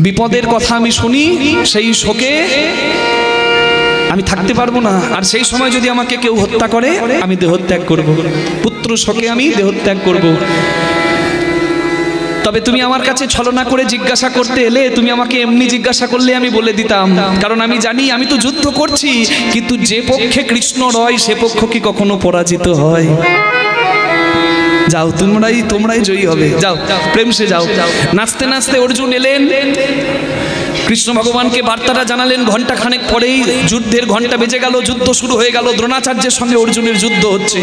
A: বিপদের কথা আমি শুনি, সেই শোকে আমি থাকতে পারবো না। আর সেই সময় যদি আমাকে কেউ হত্যা করে, আমি দেহত্যাগ করব, পুত্র শোকে আমি দেহত্যাগ করব। তবে তুমি আমার কাছে ছলনা করে জিজ্ঞাসা করতে এলে, তুমি আমাকে এমনি জিজ্ঞাসা করলে আমি বলে দিতাম, কারণ আমি জানি আমি তো যুদ্ধ করছি, কিন্তু যে পক্ষে কৃষ্ণ রয় সে পক্ষ কি কখনো পরাজিত হয়? যাও, তোমরাই জয়ী হবে, যাও প্রেম সে যাও। নাচতে নাচতে অর্জুন এলেন, কৃষ্ণ ভগবানকে বার্তাটা জানালেন। ঘন্টা খানেক পরেই যুদ্ধের ঘন্টা বেজে গেল, যুদ্ধ শুরু হয়ে গেল। দ্রোণাচার্যের সঙ্গে অর্জুনের যুদ্ধ হচ্ছে,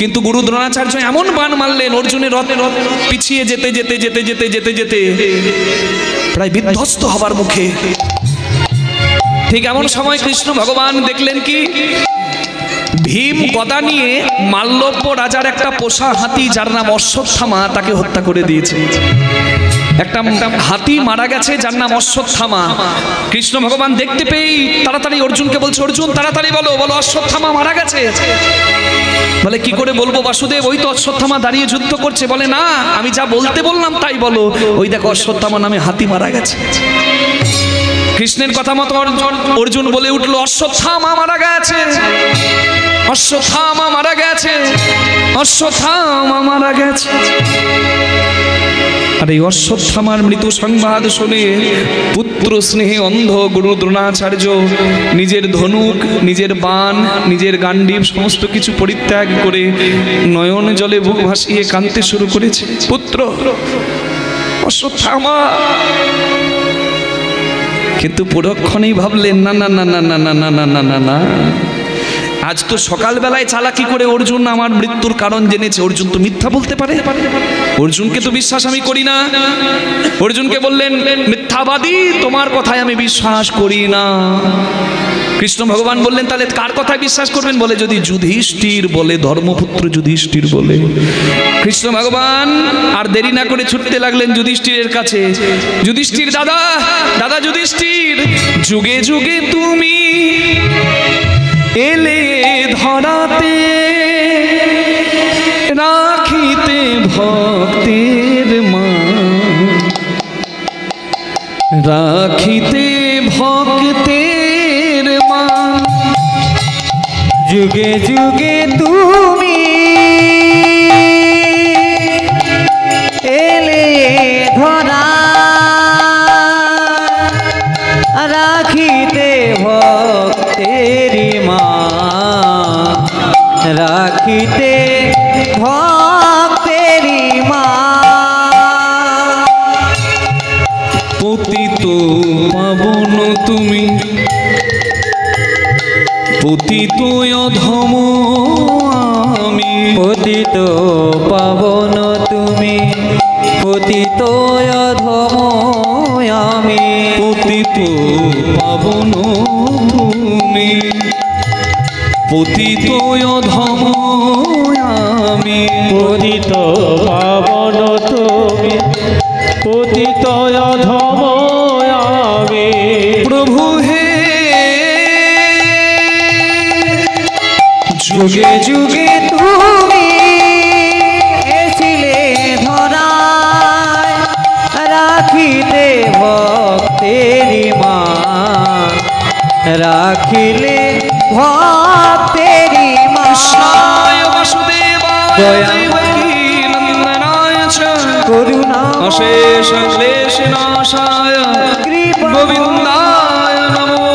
A: কিন্তু গুরু দ্রোণাচার্য এমন বাণ মারলেন, অর্জুনের রথ পিছিয়ে যেতে যেতে যেতে যেতে যেতে যেতে প্রায় বিধ্বস্ত হবার মুখে। ঠিক এমন সময় কৃষ্ণ ভগবান দেখলেন কি, ভীম গদা নিয়ে মাল্যব্য রাজার একটা পোষা হাতি, যার নাম অশ্বত্থামা, তাকে হত্যা করে দিয়েছে। একটা হাতি মারা গেছে যার নাম অশ্বত্থামা। কৃষ্ণ ভগবান দেখতে পেয়েই তাড়াতাড়ি অর্জুনকে বলছে, অর্জুন তাড়াতাড়ি বলো অশ্বত্থামা মারা গেছে। বলে কি করে বলবো বাসুদেব, ওই তো অশ্বত্থামা দাঁড়িয়ে যুদ্ধ করছে। বলে না, আমি যা বলতে বললাম তাই বলো, ওই দেখো অশ্বত্থামা নামে হাতি মারা গেছে। কৃষ্ণের কথা মতো অর্জুন বলে উঠলো, অশ্বত্থামা মারা গেছে, অশ্বত্থামা মারা গেছে, অশ্বত্থামা মারা গেছে। আর এই অশ্বত্থামার মৃত্যু সংবাদ শুনে পুত্র স্নেহে অন্ধ গুরু দ্রোণাচার্য নিজের ধনুক, নিজের বাণ, নিজের গান্ডীব সমস্ত কিছু পরিত্যাগ করে নয়ন জলে বুক ভাসিয়ে কাঁদতে শুরু করেছে, পুত্র অশ্বত্থামা। কিন্তু পুরক্ষণেই ভাবলেন, না না না না না না না না না না না, আজ তো সকালবেলায় চালাকি করে অর্জুন আমার মৃত্যুর কারণ জেনেছে। অর্জুন তো মিথ্যা বলতে পারে, অর্জুনকে তো বিশ্বাস আমি করি না। অর্জুনকে বললেন, মিথ্যাবাদী, তোমার কথায় আমি বিশ্বাস করি না। কৃষ্ণ ভগবান বললেন, তাহলে কার কথায় বিশ্বাস করবেন? বলে যদি যুধিষ্ঠির বলে, ধর্মপুত্র যুধিষ্ঠির বলে। কৃষ্ণ ভগবান আর দেরি না করে ছুটতে লাগলেন যুধিষ্ঠিরের কাছে। যুধিষ্ঠির, দাদা দাদা যুধিষ্ঠির, যুগে যুগে তুমি এলে ধরাতে, রাখিতে ভক্তের মান, রাখিতে ভক্তের মান।
B: যুগে যুগে তুমি এলে ধরা, রাখিতে ভক্তেরি মান, রাখিতে ভক্তেরি মান।
A: পতিত পাবন তুমি, পতিত অধম আমি,
B: পতিত পাবন তুমি, পতিত অধম আমি।
A: পতিত পাবন তুমি, পতিত অধম আমি,
C: পতিত পাবন তুমি, পতিত অধম আমি।
A: প্রভু হে, যুগে
B: যুগে তুমি এসিলে ধরায়, রাখিতে ভক্তেরি মান, রাখিলে ভক্তেরি মান।
A: কৃষ্ণায় বাসুদেবায় দেবকী নন্দনায় চ
B: করুণা
A: অশেষ ক্লেশ নাশায় গোবিন্দায় নমো।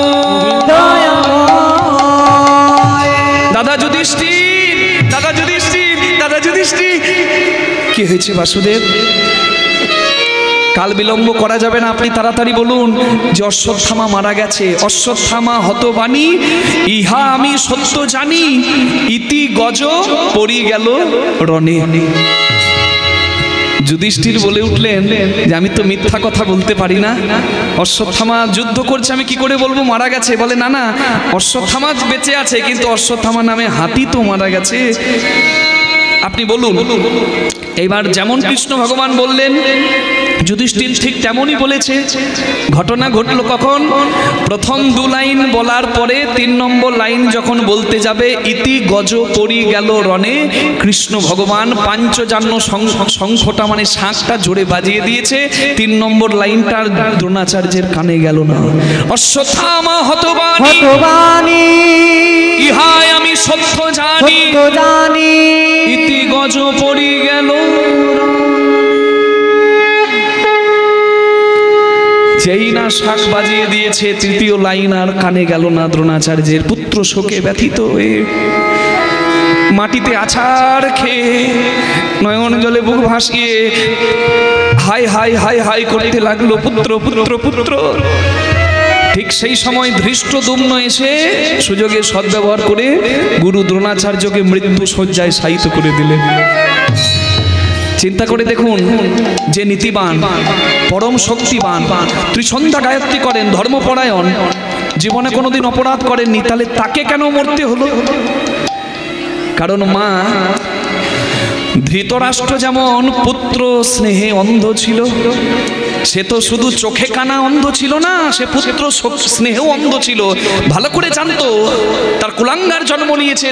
A: দাদা যুধিষ্ঠির, দাদা যুধিষ্ঠির, দাদা যুধিষ্ঠির, কি হয়েছে বাসুদেব? কাল বিলম্ব করা যাবে না, আপনি তাড়াতাড়ি বলুন যে অশ্বত্থামা মারা গেছে। অশ্বত্থামা হতবাণী, ইহা আমি সত্য জানি, ইতি গজ পড়ি গেল রণে। যুধিষ্ঠির বলে উঠলেন যে আমি তো মিথ্যা কথা বলতে পারি না, অশ্বত্থামা যুদ্ধ করছে, আমি কি করে বলবো মারা গেছে? বলে না না, অশ্বত্থামা বেঁচে আছে, কিন্তু অশ্বত্থামা নামে হাতি তো মারা গেছে, আপনি বলুন। এইবার যেমন কৃষ্ণ ভগবান বললেন, যুধিষ্ঠির ঠিক তেমনই বলেছে। ঘটনা ঘটলো কখন? প্রথম 2 লাইন বলার পরে 3 নম্বর লাইন যখন বলতে যাবে, ইতি গজ পড়ি গেল রণে, কৃষ্ণ ভগবান পাঞ্চজান্য শঙ্খটা মানে শাঁখটা জোরে বাজিয়ে দিয়েছে। 3 নম্বর লাইনটা দ্রোণাচার্যের কানে গেল না। অশ্বত্থামা হতবাণী, ইহাই আমি সত্য জানি, ইতি গজ পড়ি গেল। যেই না শাঁখ বাজিয়ে দিয়েছে, 3য় লাইন আর কানে গেল না দ্রোণাচার্যের। পুত্র শোকে ব্যথিত হয়ে মাটিতে আছাড় খেয়ে নয়ন জলে বুক ভাসিয়ে হাই হাই হাই হাই করতে লাগলো, পুত্র পুত্র পুত্র। ঠিক সেই সময় ধৃষ্টদ্যুম্ন এসে সুযোগের সদ্ব্যবহার করে গুরু দ্রোণাচার্যকে মৃত্যু শয্যায় শায়িত করে দিলেন। চিন্তা করে দেখুন, যে নীতিবান, পরম শক্তিবান, ত্রিসন্ধ্যা গায়ত্রী করেন, ধর্মপরায়ণ, জীবনে কোনোদিন অপরাধ করেননি, তাহলে তাকে কেন মরতে হলো? কারণ মা ধৃতরাষ্ট্র যেমন পুত্র স্নেহে অন্ধ ছিল, সে তো শুধু চোখে কানা অন্ধ ছিল না, সে পুত্র স্নেহেও অন্ধ ছিল। ভালো করে জানতো তার কুলাঙ্গার জন্ম নিয়েছে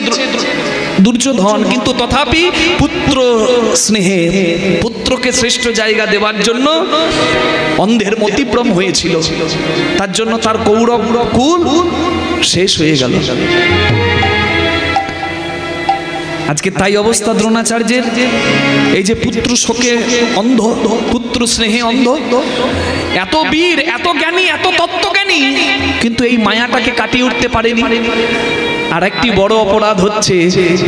A: দুর্যোধন, কিন্তু তথাপি পুত্র স্নেহে পুত্রকে শ্রেষ্ঠ জায়গা দেওয়ার জন্য অন্ধের মতিভ্রম হয়েছিল। তার জন্য তার কৌরব কুল শেষ হয়ে গেল। আজকে তাই অবস্থা দ্রোণাচার্যের। এই যে পুত্র শোকে অন্ধ, পুত্র স্নেহে অন্ধ, এত বীর, এত জ্ঞানী, এত তত্ত্বজ্ঞানী, কিন্তু এই মায়াটাকে কাটিয়ে উঠতে পারেনি। আর একটি বড় অপরাধ হচ্ছে,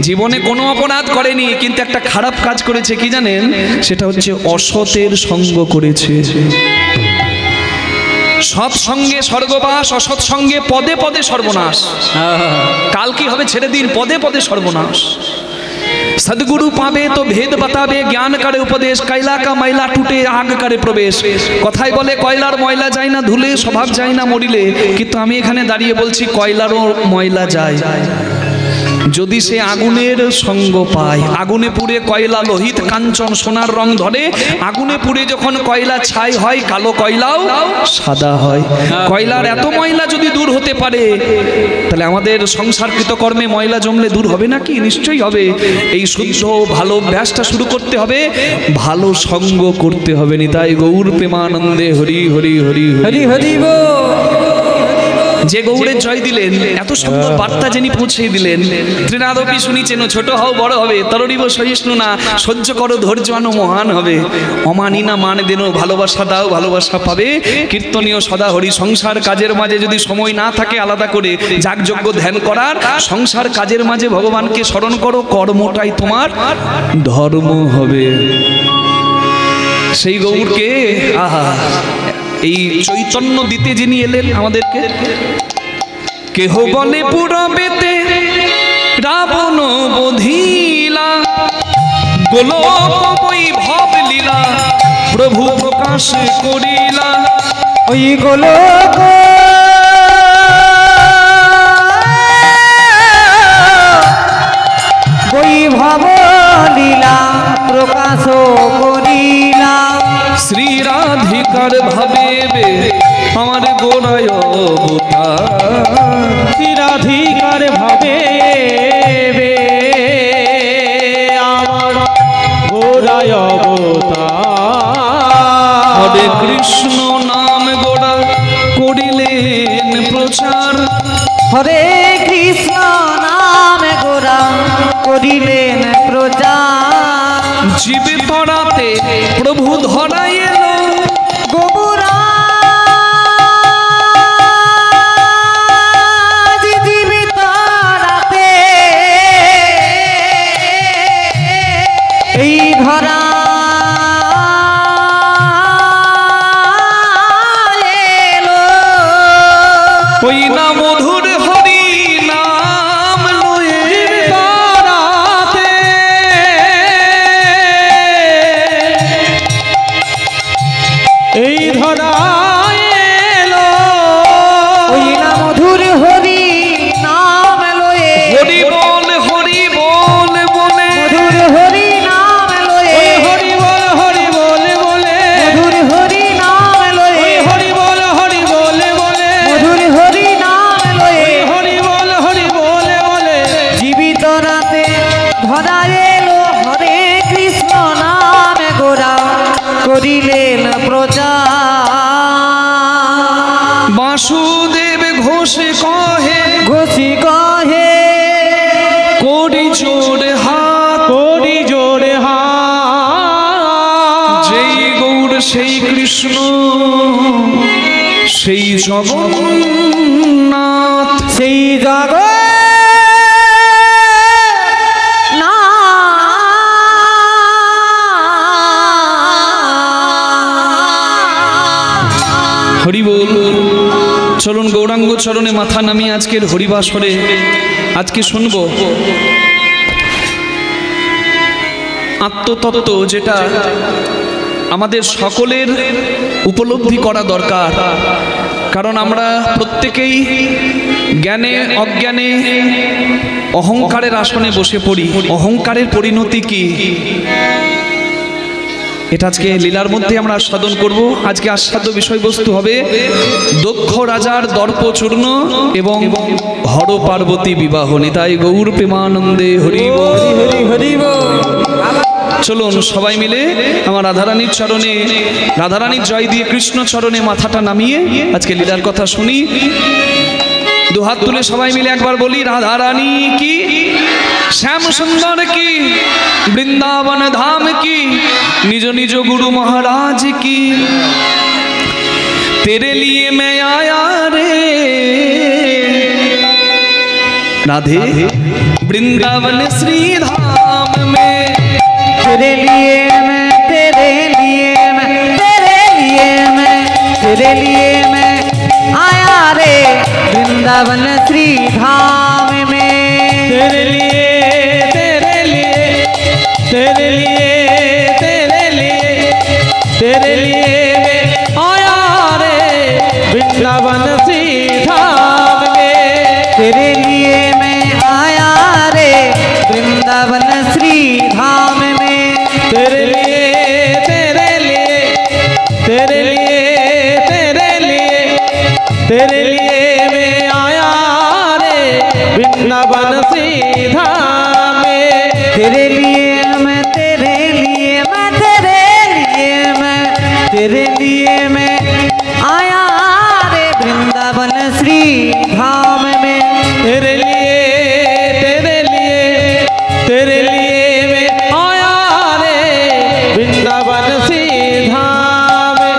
A: জীবনে কোনো অপরাধ করেনি, কিন্তু একটা খারাপ কাজ করেছে। কি জানেন? সেটা হচ্ছে অসতের সঙ্গ করেছে। সৎ সঙ্গে স্বর্গবাস, অসৎ সঙ্গে পদে পদে সর্বনাশ। কাল কি হবে ছেড়ে দিন, পদে পদে সর্বনাশ। सदगुरु पावे तो भेद बतावे, ज्ञान करे उपदेश, कैला का मैला टूटे आग करे प्रवेश। কথাই বলে কয়লার ময়লা যায় না ধুলে, স্বভাব যায় না মরিলে, কিন্তু আমি এখানে দাঁড়িয়ে বলছি কয়লারও ময়লা যায় যদি সে আগুনের সঙ্গ পায়। আগুনে পুড়ে কয়লা লোহিত কাঞ্চন সোনার রং ধরে, আগুনে পুড়ে যখন কয়লা ছাই হয়, কালো কয়লাও সাদা হয়। কয়লার এত ময়লা যদি দূর হতে পারে, তাহলে আমাদের সংসারকৃত কর্মে ময়লা জমলে দূর হবে নাকি? নিশ্চয়ই হবে। এই শুদ্ধ ভালো অভ্যাসটা শুরু করতে হবে, ভালো সঙ্গ করতে হবে। নিতাই গৌর প্রেমানন্দে হরি হরি হরি হরি হরি বল। যে গৌড়ের জয় দিলেন, এত সুন্দর বার্তা যিনি পৌঁছে দিলেন, ত্রিনাদপি শুনিছেন, ছোট হও বড় হবে, তররিব সহিষ্ণু না, সহ্য করো ধৈর্য আনো মহান হবে, অমানি না মান দেনো, ভালোবাসা দাও ভালোবাসা পাবে, কীর্তনীয় সদা হরি। সংসার কাজের মাঝে যদি সময় না থাকে আলাদা করে যাগযজ্ঞ ধ্যান করার, সংসার কাজের মাঝে ভগবানকে স্মরণ করো, কর্মটাই তোমার ধর্ম হবে। সেই গৌড়কে আহা, এই চৈতন্য দিতে যিনি এলেন আমাদেরকে। কেহ বলে পুরবেতে রাবণ বধিলা, গোলক বৈভব লীলা প্রভু প্রকাশ করিলা।
B: ওই গোলক বৈভব লীলা প্রকাশ করিলা।
A: শ্রী রাধিকার ভাবে আমার গোড়ায় অবতার,
C: শ্রী রাধিকার ভাবে আমার গোড়ায় অবতার।
A: হরে কৃষ্ণ নাম গোড়া করিলেন প্রচার,
B: হরে কৃষ্ণ নাম গোরা করিলেন প্রচার।
A: জীবে তরাতে প্রভু ধরাই এলো
B: গোবরা জীবিত রাতে এই ধরা এলো
A: ওই না মধুর হরি নাম লয়ে
C: তারাতে এই ধরা এলো
B: ওই না মধুর হরি নাম লয়ে
A: হরি বল বলে
B: মধুর হরি নাম লয়ে
C: ওই হরি বলে বলে
B: মধুর হরি নাম লয়ে
C: ওই হরি বলে বলে
B: মধুর হরি নাম লয়ে
C: ওই হরি বলে বলে
B: জীবিত রাতে ধরা এলো হরে কৃষ্ণ নামে গোরা করিলেন প্রচার
A: বাসুদেব ঘোষ কহে
B: ঘোষি কহে
A: কোটি জোড় হাত
C: কোটি জোড়ে হাত
A: যেই গৌর সেই কৃষ্ণ সেই জগন্নাথ
B: সেই জগ
A: হরি বল। চলুন গৌরাঙ্গ চরণে মাথা নামিয়ে আজকের হরিবাসরে আজকে শুনব আত্মতত্ত্ব, যেটা আমাদের সকলের উপলব্ধি করা দরকার। কারণ আমরা প্রত্যেকেই জ্ঞানে অজ্ঞানে অহংকারের আসনে বসে পড়ি। অহংকারের পরিণতি কি, এটা আজকে লীলার মধ্যে আমরা আস্বাদন করব। আজকে আস্বাদ্য বিষয়বস্তু হবে দক্ষ রাজার দর্পচূর্ণ এবং হর পার্বতী বিবাহ। নিতাই গৌর প্রেমানন্দে হরি বল।
B: হরি হরি বল।
A: চলুন সবাই মিলে আমার রাধারানীর চরণে, রাধারানীর জয় দিয়ে কৃষ্ণ চরণে মাথাটা নামিয়ে আজকে লীলার কথা শুনি। দুহাত তুলে সবাই মিলে একবার বলি, রাধারানী কি, শ্যাম সুন্দর কি, বৃন্দাবন ধাম কি, নিজ নিজ गुरु महाराज की, तेरे लिए मैं आया रे राधे वृंदावन श्री धाम में,
B: तेरे लिए मैं तेरे लिए मैं तेरे लिए मैं तेरे लिए मैं आया रे वृंदावन श्री धाम में।
C: तेरे लिए तेरे लिए तेरे लिए तेरे लिए तेरे लिए मैं आया रे वृंदावन श्री धाम में।
B: तेरे लिए मैं आया रे वृंदावन श्री धाम में।
C: तेरे लिए तेरे लिए तेरे लिए तेरे लिए तेरे लिए मैं आया रे वृंदावन श्री धाम में।
B: तेरे लिए मैं तेरे लिए मैं तेरे लिए मैं तेरे लिए मैं आया रे वृंदावन श्री धाम में।
C: तेरे लिए तेरे लिए तेरे लिए मैं आया रे वृंदावन श्री धाम में।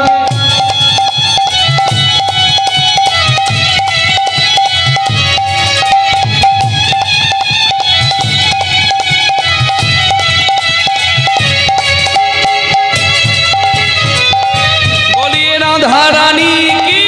A: बोलिए राधा रानी की।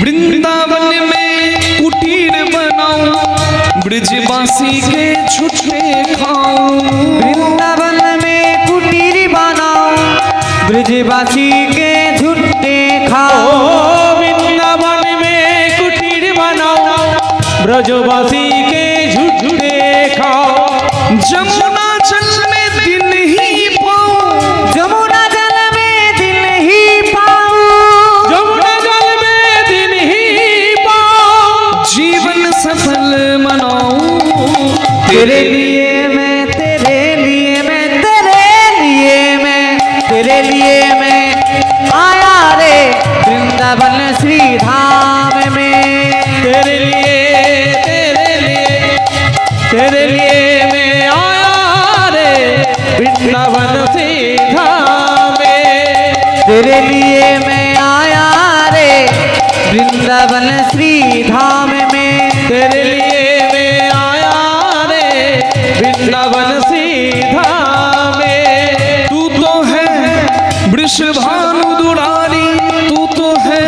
A: वृंदावन में कुटीर बनाऊं, ब्रजवासी के छुट्टे खाऊं।
B: वृंदावन में कुटीर बनाओ ब्रजवासी के झुट्टे खाओ।
C: वृंदावन में कुटीर बनाओ ब्रजवासी के झूठे
A: जमुना जल में दिन ही पाऊं,
B: जमुना जल में दिन ही पाऊं,
C: जमुना जल में दिन ही पाऊं,
A: जीवन सफल मनाऊं
B: तेरे लिए मैं, तेरे लिए मैं, तेरे लिए मैं, तेरे लिए मैं आया रे वृंदावन श्री धाम में।
C: तेरे लिए, तेरे लिए, तेरे लिए मैं आया रे वृंदावन से धाम में।
B: तेरे लिए मैं आया रे वृंदावन श्री धाम में।
C: तेरे लिए मैं आया रे वृंदावन से धाम में।
A: तू तो है वृषभानु दुलारी, तू तो है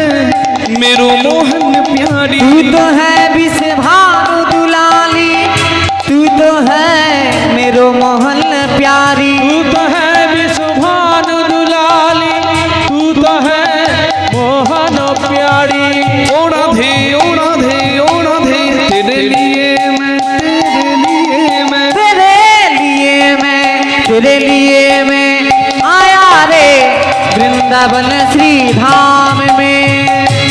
A: मेरो मोहन प्यारी,
B: तू तो है विषभानु दुलाली, तू तो है मेरो मोहन प्यारी।
C: तू तो है विषभानु दुलाली, तू तो है मोहन प्यारी।
A: ओ राधे ओ राधे ओ राधे, तेरे लिए मैं, तेरे लिए मैं,
B: तेरे लिए मैं, तेरे लिए मैं आया रे वृंदावन श्री धाम में।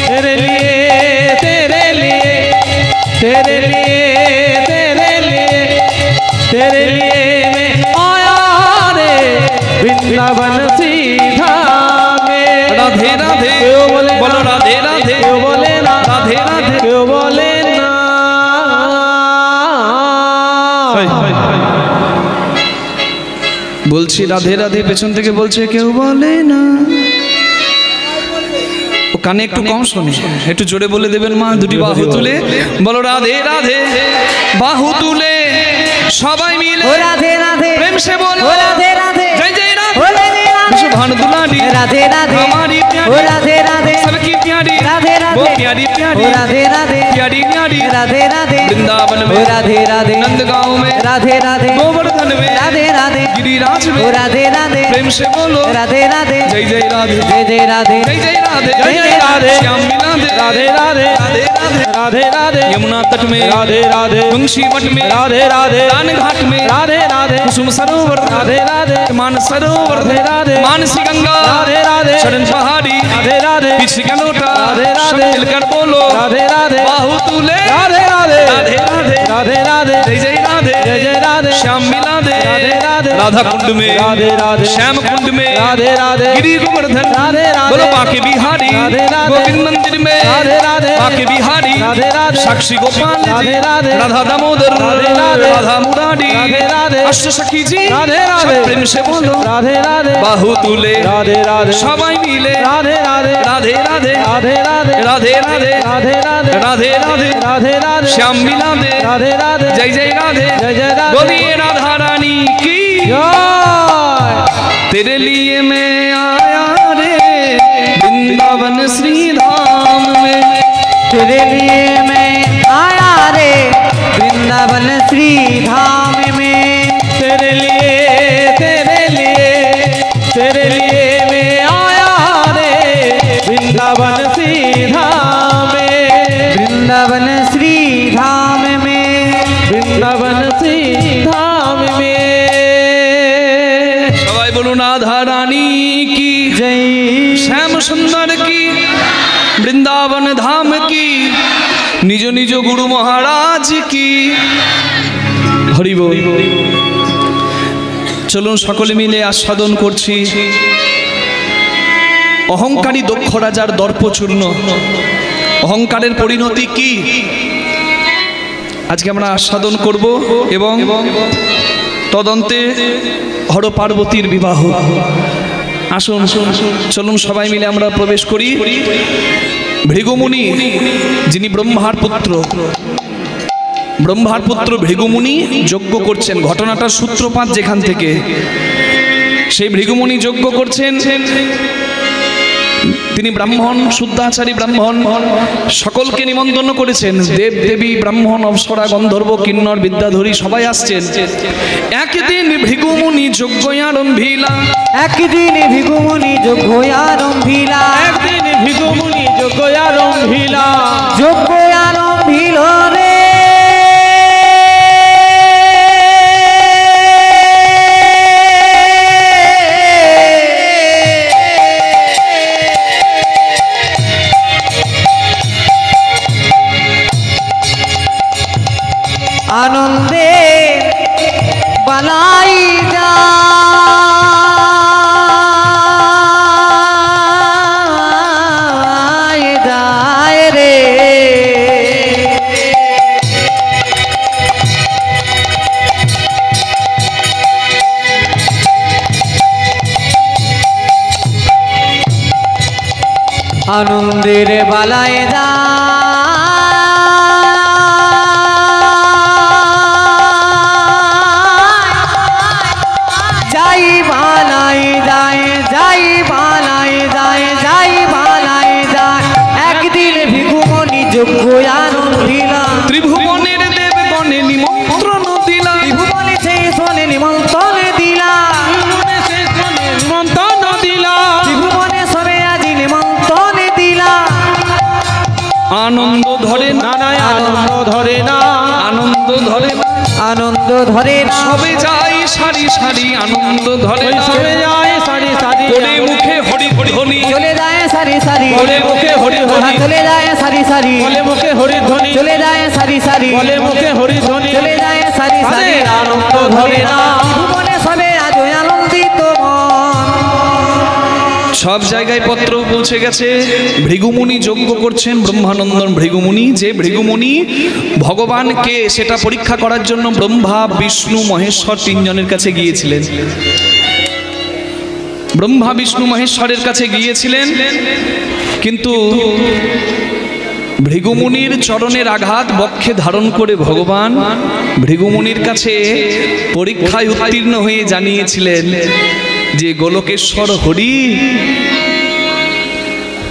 C: तेरे लिए, तेरे लिए, तेरे लिए, तेरे लिए, तेरे लिए मैं आया रे वृंदावन से धाम में।
A: राधे राधे
C: क्यों बोले ना?
A: बोलो राधे राधे,
C: क्यों बोले ना?
A: राधे राधे।
C: क्यों बोले ना?
A: বলছি রাধে রাধে, পেছন থেকে বলছে কেউ বলে না। ও কানে একটু কম শোনে, একটু জোরে বলে দেবেন মা। দুটি বাহু তুলে বলো রাধে রাধে, বাহু তুলে সবাই মিলে
B: ও রাধে রাধে,
A: প্রেম से बोलो
B: ও রাধে রাধে,
A: जय जय
B: ও
A: राधे।
B: राधे राधे,
A: विश्वभानु दुलारी
B: राधे राधे,
A: हमारी
B: ओ
A: प्यारी,
B: राधे राधे,
A: सबकी प्यारी,
B: राधे राधे,
A: वो प्यारी प्यारी,
B: ओ राधे राधे,
A: प्यारी प्यारी,
B: राधे राधे,
A: वृंदावन
B: ओ
A: में,
B: राधे राधे,
A: नंदगांव में,
B: राधे राधे,
A: गोवर्धन में,
B: राधे राधे,
A: गिरिराज
B: ओ
A: में,
B: राधे राधे,
A: प्रेम से बोलो
B: राधे राधे,
A: जय जय राधे,
B: जय जय राधे,
A: जय जय राधे,
C: जय जय राधे,
A: श्याम मिला दे
C: राधे राधे,
A: राधे राधे,
C: राधे राधे,
A: यमुना तट में,
C: राधे राधे,
A: तुंगसी वट में,
C: राधे राधे,
A: दान घाट में,
C: राधे राधे,
A: कुसुम सरोवर,
C: राधे राधे,
A: मान सरोवर,
C: राधे राधे,
A: मानसी गंगा,
C: राधे राधे,
A: शरण पहाड़ी,
C: राधे राधे,
A: पीछे का लोटा,
C: राधे राधे,
A: सब मिलकर बोलो
C: राधे राधे,
A: बाहु तुले
C: राधे राधे,
A: राधे राधे,
C: राधे राधे,
A: जय जय राधे,
C: जय जय राधे,
A: श्याम मिला दे
C: राधे राधे,
A: राधा कुंड में,
C: राधे राधे,
A: श्याम कुंड में,
C: राधे राधे,
A: गिरी गोवर्धन,
C: राधे राधे,
A: बोलो बाके बिहारी,
C: राधे राधे,
A: गोविंद मंदिर में,
C: राधे राधे,
A: बाके बिहारी,
C: राधे राधे,
A: साक्षी गोपाल जी,
C: राधे राधे,
A: राधा दामोदर,
C: राधे राधे,
A: राधा मुरारी,
C: राधे राधे,
A: अष्ट सखी जी,
C: राधे राधे,
A: सब प्रेम से बोलो
C: राधे राधे,
A: बाहु तुले
C: राधे राधे,
A: सबाई मिले
C: राधे राधे,
A: राधे राधे,
C: राधे राधे,
A: राधे राधे,
C: राधे राधे,
A: राधे राधे,
C: राधे राधे,
A: श्याम मिला दे
C: राधे राधे,
A: जय जय राधे,
C: जय जय राधे,
A: बोलिए राधा रानी की
C: जय।
A: तेरे लिए मैं आया रे वृंदावन श्री धाम में,
B: तेरे लिए मैं आया रे वृंदावन श्री धाम में।
C: तेरे लिए, तेरे लिए, तेरे लिए मैं आया रे वृंदावन से धाम में।
B: वृंदावन श्री धाम में,
C: वृंदावन से धाम में।
A: सबाई बोलूं राधा रानी की
B: जय,
A: श्याम सुंदर की, वृंदावन धाम की, निज निज गुरु महाराज की हरि बोल। চলুন সকলে মিলে আস্বাদন করছি অহংকারী দক্ষ রাজার দর্পচূর্ণ। অহংকারের পরিণতি কি আজকে আমরা আস্বাদন করব এবং তদন্তে হর পার্বতীর বিবাহ। আসুন চলুন সবাই মিলে আমরা প্রবেশ করি। ভৃগুমুনি যিনি ব্রহ্মার পুত্র, ব্রহ্মার পুত্র ভৃগুমুনি যজ্ঞ করছেন। ঘটনাটার সূত্রপাত যেখান থেকে, সেই ভৃগুমুনি যজ্ঞ করছেন। তিনি ব্রাহ্মণ, শুদ্ধাচারী ব্রাহ্মণ, সকলকে নিমন্ত্রণ করেছেন। দেব দেবী, ব্রাহ্মণ, অপ্সরা, গন্ধর্ব, কিন্নর, বিদ্যাধরী সবাই আসছেন। একদিন ভৃগুমুনি যজ্ঞ আরম্ভিলা,
B: একদিন ভিগুমুনি যজ্ঞ আরম্ভিলা,
C: একদিন ভিগুমুনি যজ্ঞ আরম্ভিলা,
B: যজ্ঞ আরম্ভিল রে আনন্দের বালায় যাই বালাই যায়, যাই বালাই যায়, যাই বালাই যায়। একদিন ভিখুমণি যোগ্য আনন্দিলা,
A: ত্রিভুবনের দেবগণে নিমন্ত্রণ দিলা,
B: ত্রিভুবনে সেই শোনে নিমন্ত্রণ দিলা,
C: নিমন্ত্রণ দিলা,
B: ত্রিভুবনে সবে আজি নিমন্ত্রণ দিলা।
A: আনন্দ ধরে না,
C: আনন্দ ধরে না,
A: আনন্দ ধরে না,
B: আনন্দ ধরে না,
A: সবে যাই সারি সারি আনন্দ ধরে না,
C: সবে যায় সারি সারি,
A: কোলে মুখে হরি ধ্বনি,
B: চলে যায় সারি সারি,
C: কোলে মুখে হরি ধ্বনি,
B: চলে যায় সারি সারি,
C: কোলে মুখে হরি ধ্বনি,
B: চলে যায় সারি সারি,
C: কোলে মুখে হরি ধ্বনি,
B: চলে যায় সারি সারি।
C: আনন্দ ধরে না,
B: জীবনে সবে আজ আনন্দিত মন।
A: সব জায়গায় পত্র পৌঁছে গেছে। ভৃগুমুনি যজ্ঞ করছেন, ব্রহ্মানন্দন ভৃগুমুনি। যে ভৃগুমুনি ভগবানকে সেটা পরীক্ষা করার জন্য ব্রহ্মা বিষ্ণু মহেশ্বর তিনজনের কাছে গিয়েছিলেন। ব্রহ্মা বিষ্ণু মহেশ্বরের কাছে গিয়েছিলেন, কিন্তু ভৃগুমুনির চরণের আঘাত বক্ষে ধারণ করে ভগবান ভৃগুমুনির কাছে পরীক্ষায় উত্তীর্ণ হয়ে জানিয়েছিলেন যে গোলকেশ্বর হরি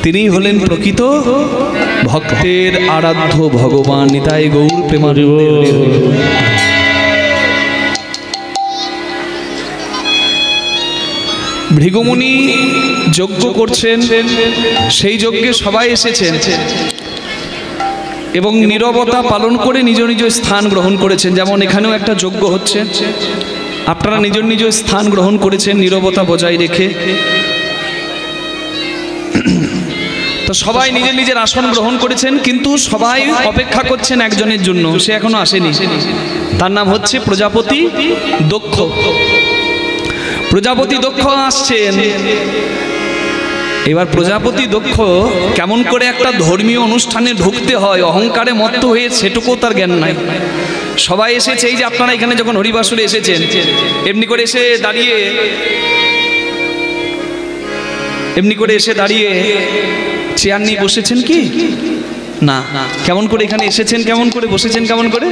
A: তিনি হলেন প্রকৃত ভক্তের আরাধ্য ভগবান। নিতাই গৌর প্রেমানন্দে। ভৃগুমুনি যজ্ঞ করছেন, সেই যজ্ঞে সবাই এসেছেন এবং নীরবতা পালন করে নিজ নিজ স্থান গ্রহণ করেছেন। যেমন এখানেও একটা যজ্ঞ হচ্ছে, আপনারা নিজ নিজ স্থান গ্রহণ করেছেন নীরবতা বজায় রেখে। তো সবাই নিজের নিজের আসন গ্রহণ করেছেন, কিন্তু সবাই অপেক্ষা করছেন একজনের জন্য, সে এখনো আসেনি। তার নাম হচ্ছে প্রজাপতি দক্ষ। প্রজাপতি দক্ষ আসছেন। এবার প্রজাপতি দক্ষ কেমন করে একটা ধর্মীয় অনুষ্ঠানে ঢুকতে হয় অহংকারে মত্ত হয়ে সেটুকু তার জ্ঞান নাই। সবাই এসেছে, এই যে আপনারা এখানে যখন হরিবাসরে এসেছেন এমনি করে এসে দাঁড়িয়ে চেয়ার নিয়ে বসেছেন কি না? কেমন করে এখানে এসেছেন, কেমন করে বসেছেন, কেমন করে?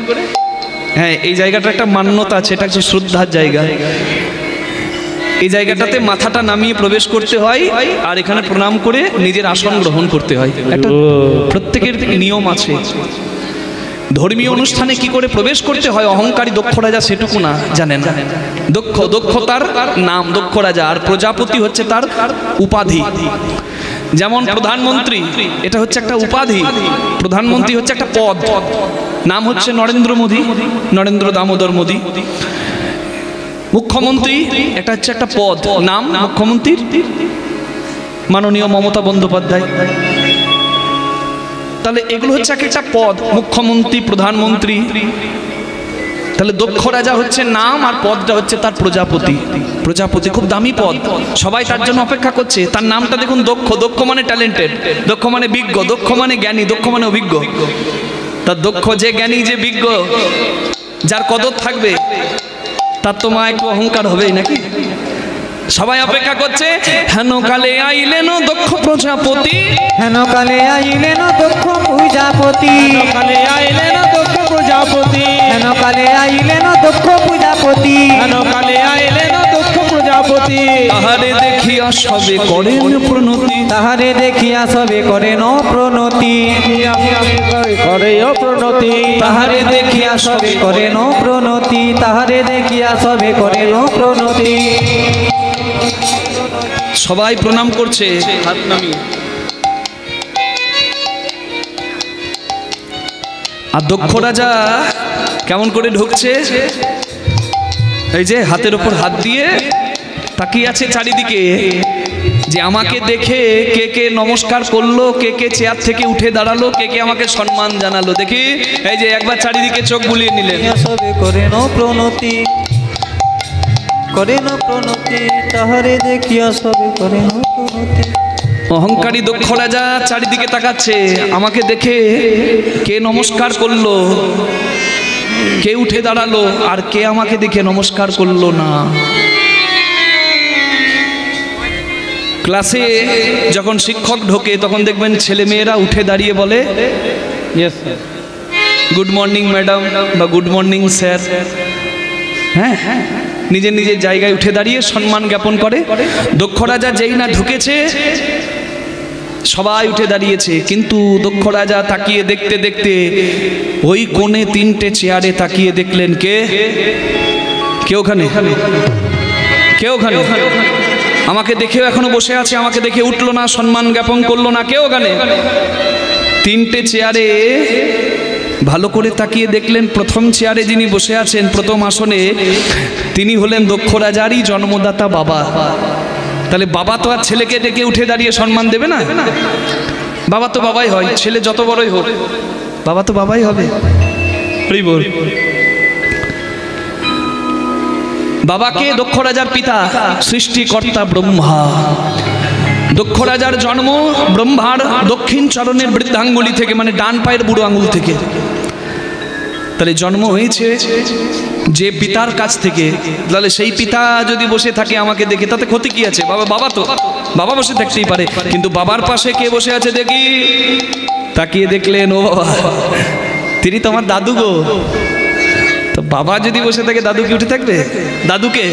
A: হ্যাঁ, এই জায়গাটা একটা মান্যতা আছে, এটা হচ্ছে শ্রদ্ধার জায়গা। এই জায়গাটাতে মাথাটা নামিয়ে প্রবেশ করতে হয়, আর এখানে প্রণাম করে নিজের আসন গ্রহণ করতে হয়। একটা প্রত্যেকের নিয়ম আছে। ধর্মীয় অনুষ্ঠানে কি করে প্রবেশ করতে হয় অহংকারী দক্ষ রাজা সেটুকু না জানেন। দক্ষতার নাম দক্ষ রাজা, আর প্রজাপতি হচ্ছে তার উপাধি। যেমন প্রধানমন্ত্রী, এটা হচ্ছে একটা উপাধি। প্রধানমন্ত্রী হচ্ছে একটা পদ, নাম হচ্ছে নরেন্দ্র মোদী, নরেন্দ্র দামোদর মোদী। মুখ্যমন্ত্রী এটা হচ্ছে একটা পদ, নাম মুখ্যমন্ত্রীর মাননীয় মমতা বন্দ্যোপাধ্যায়। তাহলে এগুলো হচ্ছে একটা পদ, মুখ্যমন্ত্রী, প্রধানমন্ত্রী। তাহলে দক্ষ রাজা হচ্ছে নাম, আর পদটা হচ্ছে তার প্রজাপতি। প্রজাপতি খুব দামি পদ, সবাই তার জন্য অপেক্ষা করছে। তার নামটা দেখুন, দক্ষ। দক্ষ মানে ট্যালেন্টেড, দক্ষ মানে বিজ্ঞ, দক্ষ মানে জ্ঞানী, দক্ষ মানে অভিজ্ঞ। তার দক্ষ যে জ্ঞানী, যে বিজ্ঞ, যার কদর থাকবে, তার তো মা একটু অহংকার হবেই নাকি? সবাই অপেক্ষা করছে। হেন কালে আইলেন দক্ষ প্রজাপতি,
B: হেন কালে আইলেন দক্ষ প্রজাপতি,
C: কালে আইলেন দক্ষ প্রজাপতি,
B: হেন কালে আইলেন দক্ষ প্রজাপতি,
C: কালে আইলেন দক্ষ প্রজাপতি।
A: তাহারে দেখিয়া সবে করেন প্রণতি,
B: তাহারে দেখিয়া সবে করেন প্রণতি,
C: করে প্রণতি,
B: তাহারে দেখিয়া সবে করেন প্রণতি, তাহারে দেখিয়া সবে করেন প্রণতি।
A: সবাই প্রণাম করছে হাত নামিয়ে। আর দক্ষ রাজা কেমন করে ঢুকছে, এই যে হাতের উপর হাত দিয়ে তাকিয়ে আছে চারিদিকে, যে আমাকে দেখে কে কে নমস্কার করলো, কে কে চেয়ার থেকে উঠে দাঁড়ালো, কে কে আমাকে সম্মান জানালো। দেখি, এই যে একবার চারিদিকে চোখ বুলিয়ে নিলেন।
B: সবে করেন প্রণতি, করেন প্রণতি, তাহারে দেখিয়া সবে করেন প্রণতি।
A: অহংকারী দক্ষ রাজা চারিদিকে তাকাচ্ছে, আমাকে দেখে কে নমস্কার করলো, কে উঠে দাঁড়ালো, আর কে আমাকে দেখে নমস্কার করলো না। ক্লাসে যখন শিক্ষক ঢোকে তখন দেখবেন ছেলে মেয়েরা উঠে দাঁড়িয়ে বলে
C: yes sir.
A: Good morning madam বা গুড মর্নিং স্যার। হ্যাঁ, নিজের নিজের জায়গায় উঠে দাঁড়িয়ে সম্মান জ্ঞাপন করে। দক্ষ রাজা যেই না ঢুকেছে সবাই উঠে দাঁড়িয়েছে, কিন্তু দক্ষ রাজা তাকিয়ে দেখতে দেখতে ওই কোণে 3টে চেয়ারে তাকিয়ে দেখলেন কে ওখানে, কে ওখানে? আমাকে দেখেও এখনো বসে আছে, আমাকে দেখে উঠলো না, সম্মান জ্ঞাপন করলো না, কে ওখানে? 3টে চেয়ারে ভালো করে তাকিয়ে দেখলেন প্রথম চেয়ারে যিনি বসে আছেন, প্রথম আসনে, তিনি হলেন দক্ষ রাজারই জন্মদাতা বাবা। তাহলে বাবা তো আর ছেলেকে ডেকে উঠে দাঁড়িয়ে সম্মান দেবে না, বাবা তো বাবাই হয়, ছেলে যত বড়ই হোক বাবা তো বাবাই হবে। বাবাকে দক্ষ রাজার পিতা, সৃষ্টিকর্তা ব্রহ্মা। দক্ষ রাজার জন্ম ব্রহ্মার দক্ষিণ চরণের বৃদ্ধাঙ্গুলি থেকে, মানে ডান পায়ের বুড়ো আঙুল থেকে। তাহলে জন্ম হয়েছে যে পিতার কাছ থেকে, তাহলে সেই পিতা যদি বসে থাকে আমাকে দেখে তাতে ক্ষতি কি আছে? বাবা তো বাবা বসে থাকতেই পারে, কিন্তু বাবার পাশে কে বসে আছে দেখি, তাকিয়ে দেখলেন ও বাবা, তিনি তো আমার দাদু গো। তো বাবা যদি বসে থাকে দাদু কি উঠে থাকবে? দাদুকে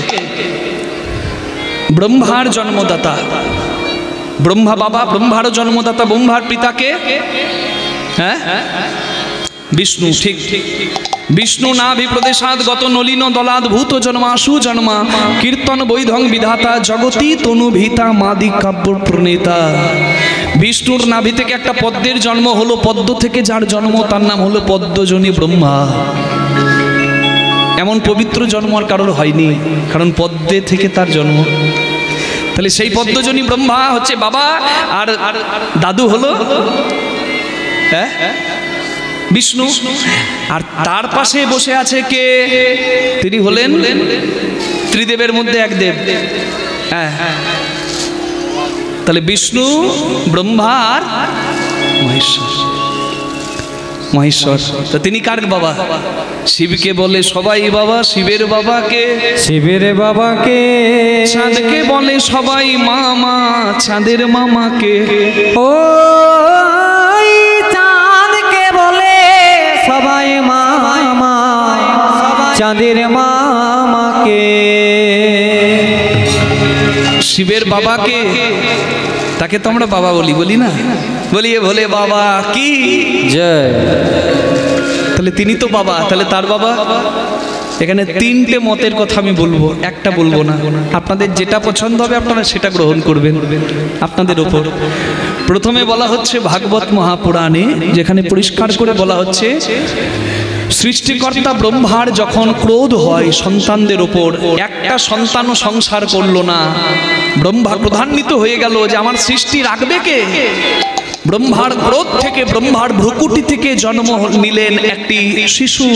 A: ব্রহ্মার জন্মদাতা, ব্রহ্মা বাবা, ব্রহ্মার জন্মদাতা, ব্রহ্মার পিতাকে হ্যাঁ বিষ্ণু। ঠিক, বিষ্ণু নাভি প্রদেশাদ গত নলিন দলাদ ভূত জন্মাশু জন্মা কীর্তন বৈধং বিধাতা জগতি তনুভিতা মাদি কাব্য প্রণেতা। বিষ্ণুর নাভি থেকে একটা পদ্মের জন্ম হলো, পদ্ম থেকে যার জন্ম তার নাম হলো পদ্মজনী ব্রহ্মা। এমন পবিত্র জন্ম আর কারোর হয়নি, কারণ পদ্মে থেকে তার জন্ম। তাহলে সেই পদ্মজনী ব্রহ্মা হচ্ছে বাবা, আর দাদু হলো হ্যাঁ বিষ্ণু। আর তার পাশে বসে আছে কে? তিনি হলেন ত্রিদেবের মধ্যে এক দেব। হ্যাঁ, তাহলে বিষ্ণু, ব্রহ্মা আর মহেশ্বর। তো তিনি কার বাবা? শিবকে বলে সবাই বাবা, শিবের বাবাকে,
B: শিবের বাবাকে।
A: চাঁদকে বলে সবাই মামা, চাঁদের মামাকে।
B: ও চাঁদকে বলে সবাই মামা, চাঁদের মামাকে।
A: শিবের বাবাকে, তাকে তো আমরা বাবা বলি না, বলিয়ে বলে বাবা কি
B: জয়।
A: তাহলে তিনি তো বাবা, তাহলে তার বাবা। এখানে 3টে মতের কথা আমি বলবো, একটা বলবো না। আপনাদের যেটা পছন্দ হবে আপনারা সেটা গ্রহণ করবেন, আপনাদের ওপর। প্রথমে বলা হচ্ছে ভাগবত মহাপুরাণে, যেখানে পরিষ্কার করে বলা হচ্ছে সৃষ্টিকর্তা ব্রহ্মার যখন ক্রোধ হয় সন্তানদের ওপর, একটা সন্তানও সংসার করলো না, ব্রহ্মা ক্রোধান্বিত হয়ে গেল যে আমার সৃষ্টি রাখবে কে? ব্রহ্মার ক্রোধ থেকে, ব্রহ্মার ভ্রুকুটি থেকে জন্ম নিলেন একটি শিশু,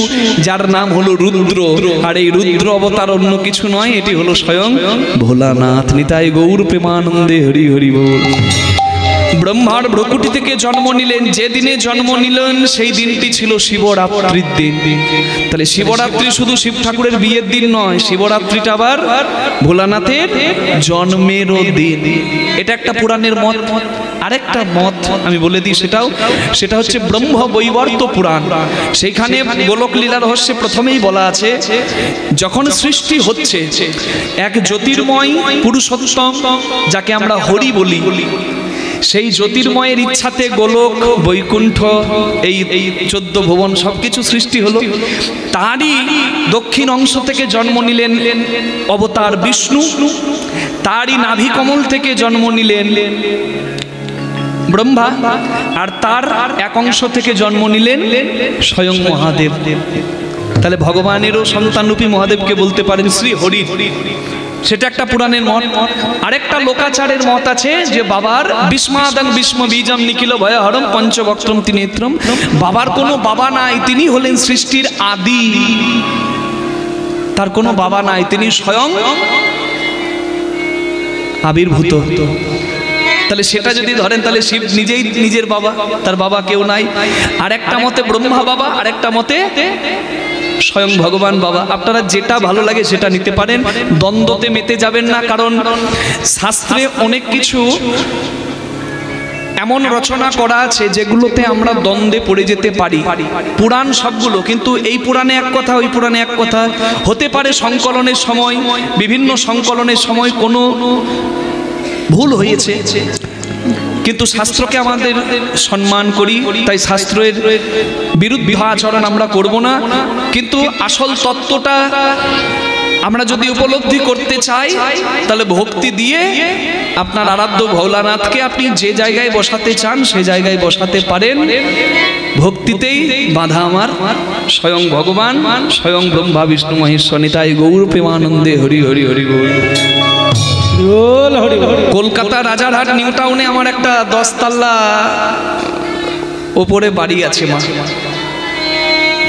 A: যার নাম হলো রুদ্র। আর এই রুদ্র অবতার অন্য কিছু নয়, এটি হলো স্বয়ং ভোলানাথ। নিতাই গৌর প্রেমানন্দে হরি হরি বল। ব্রহ্মার ভ্রুকুটি থেকে জন্ম নিলেন, যে দিনে জন্ম নিলেন সেই দিনটি ছিল শিবরাত্রির দিন। তাহলে শিবরাত্রি শুধু শিব ঠাকুরের বিয়ের দিন নয়, শিবরাত্রিটা আবার ভোলানাথের জন্মেরও দিন। এটা একটা পুরাণের মত। আরেকটা মত আমি বলে দিই, সেটা হচ্ছে ব্রহ্ম বৈবর্ত পুরাণ। সেইখানে গোলক লীলা রহস্যে প্রথমেই বলা আছে, যখন সৃষ্টি হচ্ছে এক জ্যোতির্ময় পুরুষোত্তম, যাকে আমরা হরি বলি, সেই জ্যোতির্ময়ের ইচ্ছাতে গোলক, বৈকুণ্ঠ, এই 14 ভুবন সবকিছু সৃষ্টি হলো। তারই দক্ষিণ অংশ থেকে জন্ম নিলেন অবতার বিষ্ণু, তারই নাভি কমল থেকে জন্ম নিলেন ব্রহ্মা, আর তার এক অংশ থেকে জন্ম নিলেন স্বয়ং মহাদেব। তাহলে ভগবানেরও সন্তানরূপী মহাদেবকে বলতে পারেন শ্রী হরি। সেটা একটা পুরাণের মত। আরেকটা লোকাচারের মত আছে যে বাবার বিস্মাদং বিস্ম বীজম নিখিল ভয়হরম পঞ্চবক্ত্রম ত্রিনেত্রম, বাবার কোনো বাবা নাই, তিনি হলেন সৃষ্টির আদি, তার কোনো বাবা নাই, তিনি স্বয়ং আবির্ভূত। তাহলে সেটা যদি ধরেন তাহলে শিব নিজেই নিজের বাবা, তার বাবা কেউ নাই। আরেকটা মতে ব্রহ্মা বাবা, আরেকটা মতে স্বয়ং ভগবান বাবা। আপনারা যেটা ভালো লাগে সেটা নিতে পারেন, দ্বন্দ্বতে মেতে যাবেন না। কারণ শাস্ত্রে অনেক কিছু এমন রচনা করা আছে যেগুলোতে আমরা দ্বন্দ্বে পড়ে যেতে পারি। পুরাণ সবগুলো, কিন্তু এই পুরাণে এক কথা, ওই পুরাণে এক কথা হতে পারে। সংকলনের সময়, বিভিন্ন সংকলনের সময় কোনো ভুল হয়েছে, কিন্তু শাস্ত্রকে আমাদের সম্মান করি, তাই শাস্ত্রের বিরুদ্ধে আচরণ আমরা করব না। কিন্তু আসল তত্ত্বটা আমরা যদি উপলব্ধি করতে চাই, তাহলে ভক্তি দিয়ে আপনার আরাধ্য ভোলানাথকে আপনি যে জায়গায় বসাতে চান সে জায়গায় বসাতে পারেন। ভক্তিতেই বাধা আমার স্বয়ং ভগবান, স্বয়ং ব্রহ্মা বিষ্ণু মহেশ্বর নিতাই গৌর প্রেমানন্দে হরি হরি হরি গৌর। কলকাতা রাজারহাট নিউ টাউনে আমার একটা 10 তলা ওপরে বাড়ি আছে মা।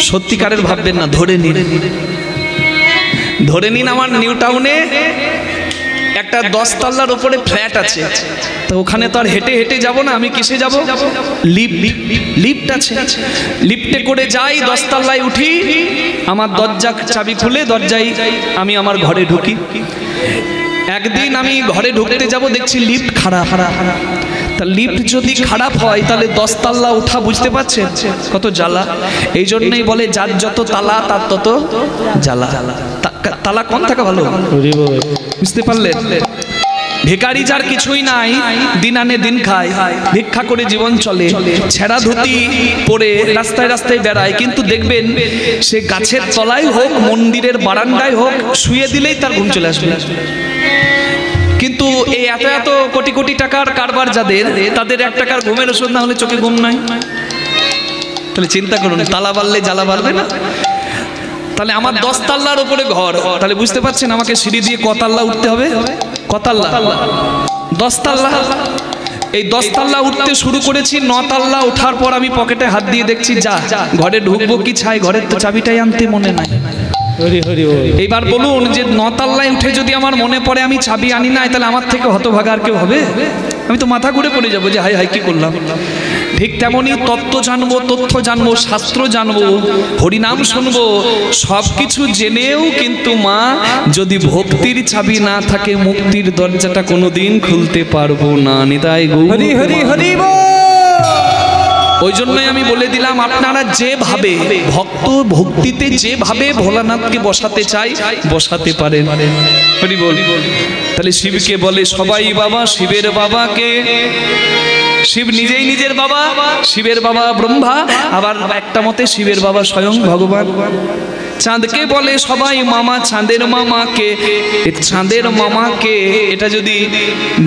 A: সত্যিকারের ভাববেন না, ধরে নিন আমার নিউ টাউনে একটা 10 তলার উপরে ফ্ল্যাট আছে। তো ওখানে তো আর হেঁটে হেঁটে যাব না, আমি কিসে যাব? লিফট আছে, লিফটে করে যাই, 10 তলায় উঠি, আমার দরজা চাবি খুলে দরজায় আমি আমার ঘরে ঢুকি। একদিন আমি ঘরে ঢুকতে যাব, দেখছি লিফট খারাপ। তা লিফট যদি খারাপ হয় তাহলে 10 তলা ওঠা বুঝতে পারছেন কত জ্বালা। এই জন্যই বলে যার যত তালা তার তত জ্বালা। তালা কম থাকা ভালো, বুঝতে পারলেন? ভিখারি যার কিছুই নাই, দিন আনে দিন খায়, ভিক্ষা করে জীবন চলে, ছেঁড়া ধুতি পরে রাস্তায় রাস্তায় বেড়ায়, কিন্তু দেখবেন সে গাছের তলায় হোক, মন্দিরের বারান্দায় হোক, শুয়ে দিলেই তার ঘুম চলে আসবে। কিন্তু এই এত এত কোটি কোটি টাকার কারবার যাদের, তাদের 1 টাকার ঘুমের ওষুধ না হলে চোখে ঘুম নাই। তাহলে চিন্তা করুন, তালা বাড়লে জ্বালা বাড়বে না? তাহলে আমার 10 তলার উপরে ঘর, তাহলে বুঝতে পারছেন আমাকে সিঁড়ি দিয়ে কতাল্লা উঠতে হবে? কতাল্লা? 10 তলা। এই 10 তলা উঠতে শুরু করেছি, 9 তলা ওঠার পর আমি পকেটে হাত দিয়ে দেখছি যা ঘরে ঢুকবো কি ছাই, ঘরের তো চাবিটাই আনতে মনে নাই। এইবার বলুন যে 9 তলায় উঠে যদি আমার মনে পড়ে আমি চাবি আনি নাই, তাহলে আমার থেকে হতভাগা আর কেউ হবে? আমি তো মাথা ঘুরে পড়ে যাবো যে হাই হাই কি করলাম। ঠিক তেমনই তত্ত্ব জানবো, তথ্য জানবো, শাস্ত্র জানবো, হরিনাম শুনবো, সব কিছু জেনেও কিন্তু মা যদি ভক্তির চাবি না থাকে, মুক্তির দরজাটা কোনোদিন খুলতে পারবো না। নিতাই গৌর হরি হরি হরি বল। ওই জন্যই আমি বলে দিলাম, আপনারা যেভাবে ভক্তিতে যেভাবে ভোলানাথকে বসাতে চাই বসাতে পারেন। হরি বল। তাহলে শিবকে বলে সবাই বাবা, শিবের বাবাকে শিব নিজেই নিজের বাবা, শিবের বাবা ব্রহ্মা, আবার একটা মতে শিবের বাবা স্বয়ং ভগবান। চাঁদকে বলে সবাই মামা, চাঁদের মামাকে, চাঁদের মামাকে এটা যদি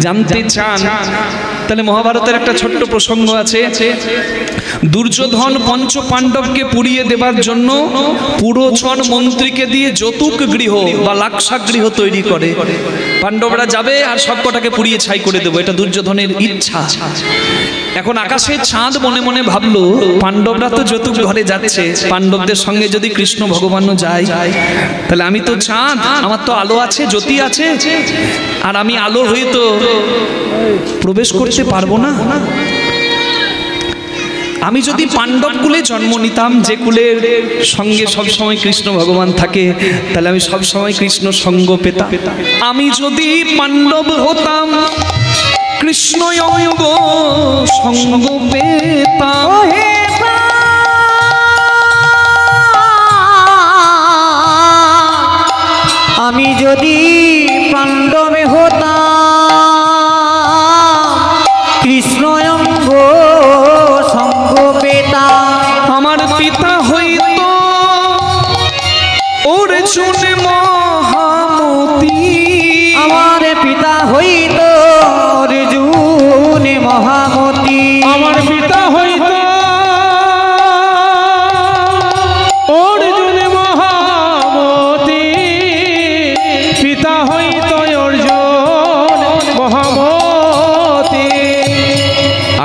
A: জানতে চান তাহলে মহাভারতের একটা ছোট্ট প্রসঙ্গ আছে। দুর্যোধন পঞ্চ পাণ্ডবকে পুড়িয়ে দেবার জন্য পুরোচন মন্ত্রীকে দিয়ে যতুক গৃহ বা লাক্ষাগৃহ তৈরি করে। পাণ্ডবরা যাবে আর সবকটাকে পুড়িয়ে ছাই করে দেবো, এটা দুর্যোধনের ইচ্ছা। এখন আকাশে চাঁদ মনে মনে ভাবলো, পাণ্ডবরা তো যতুক ঘরে যাচ্ছে, পাণ্ডবদের সঙ্গে যদি কৃষ্ণ ভগবানও যায় তাহলে আমি তো চাঁদ, আমার তো আলো আছে, জ্যোতি আছে, আর আমি আলো হয়ে তো প্রবেশ করতে পারবো না। আমি যদি পাণ্ডব কুলে জন্ম নিতাম, যে কুলের সঙ্গে সবসময় কৃষ্ণ ভগবান থাকে, তাহলে আমি সবসময় কৃষ্ণ সঙ্গ পেতাম। আমি যদি পাণ্ডব হতাম, কৃষ্ণ সঙ্গ পেতাম।
B: আমি যদি পাণ্ডব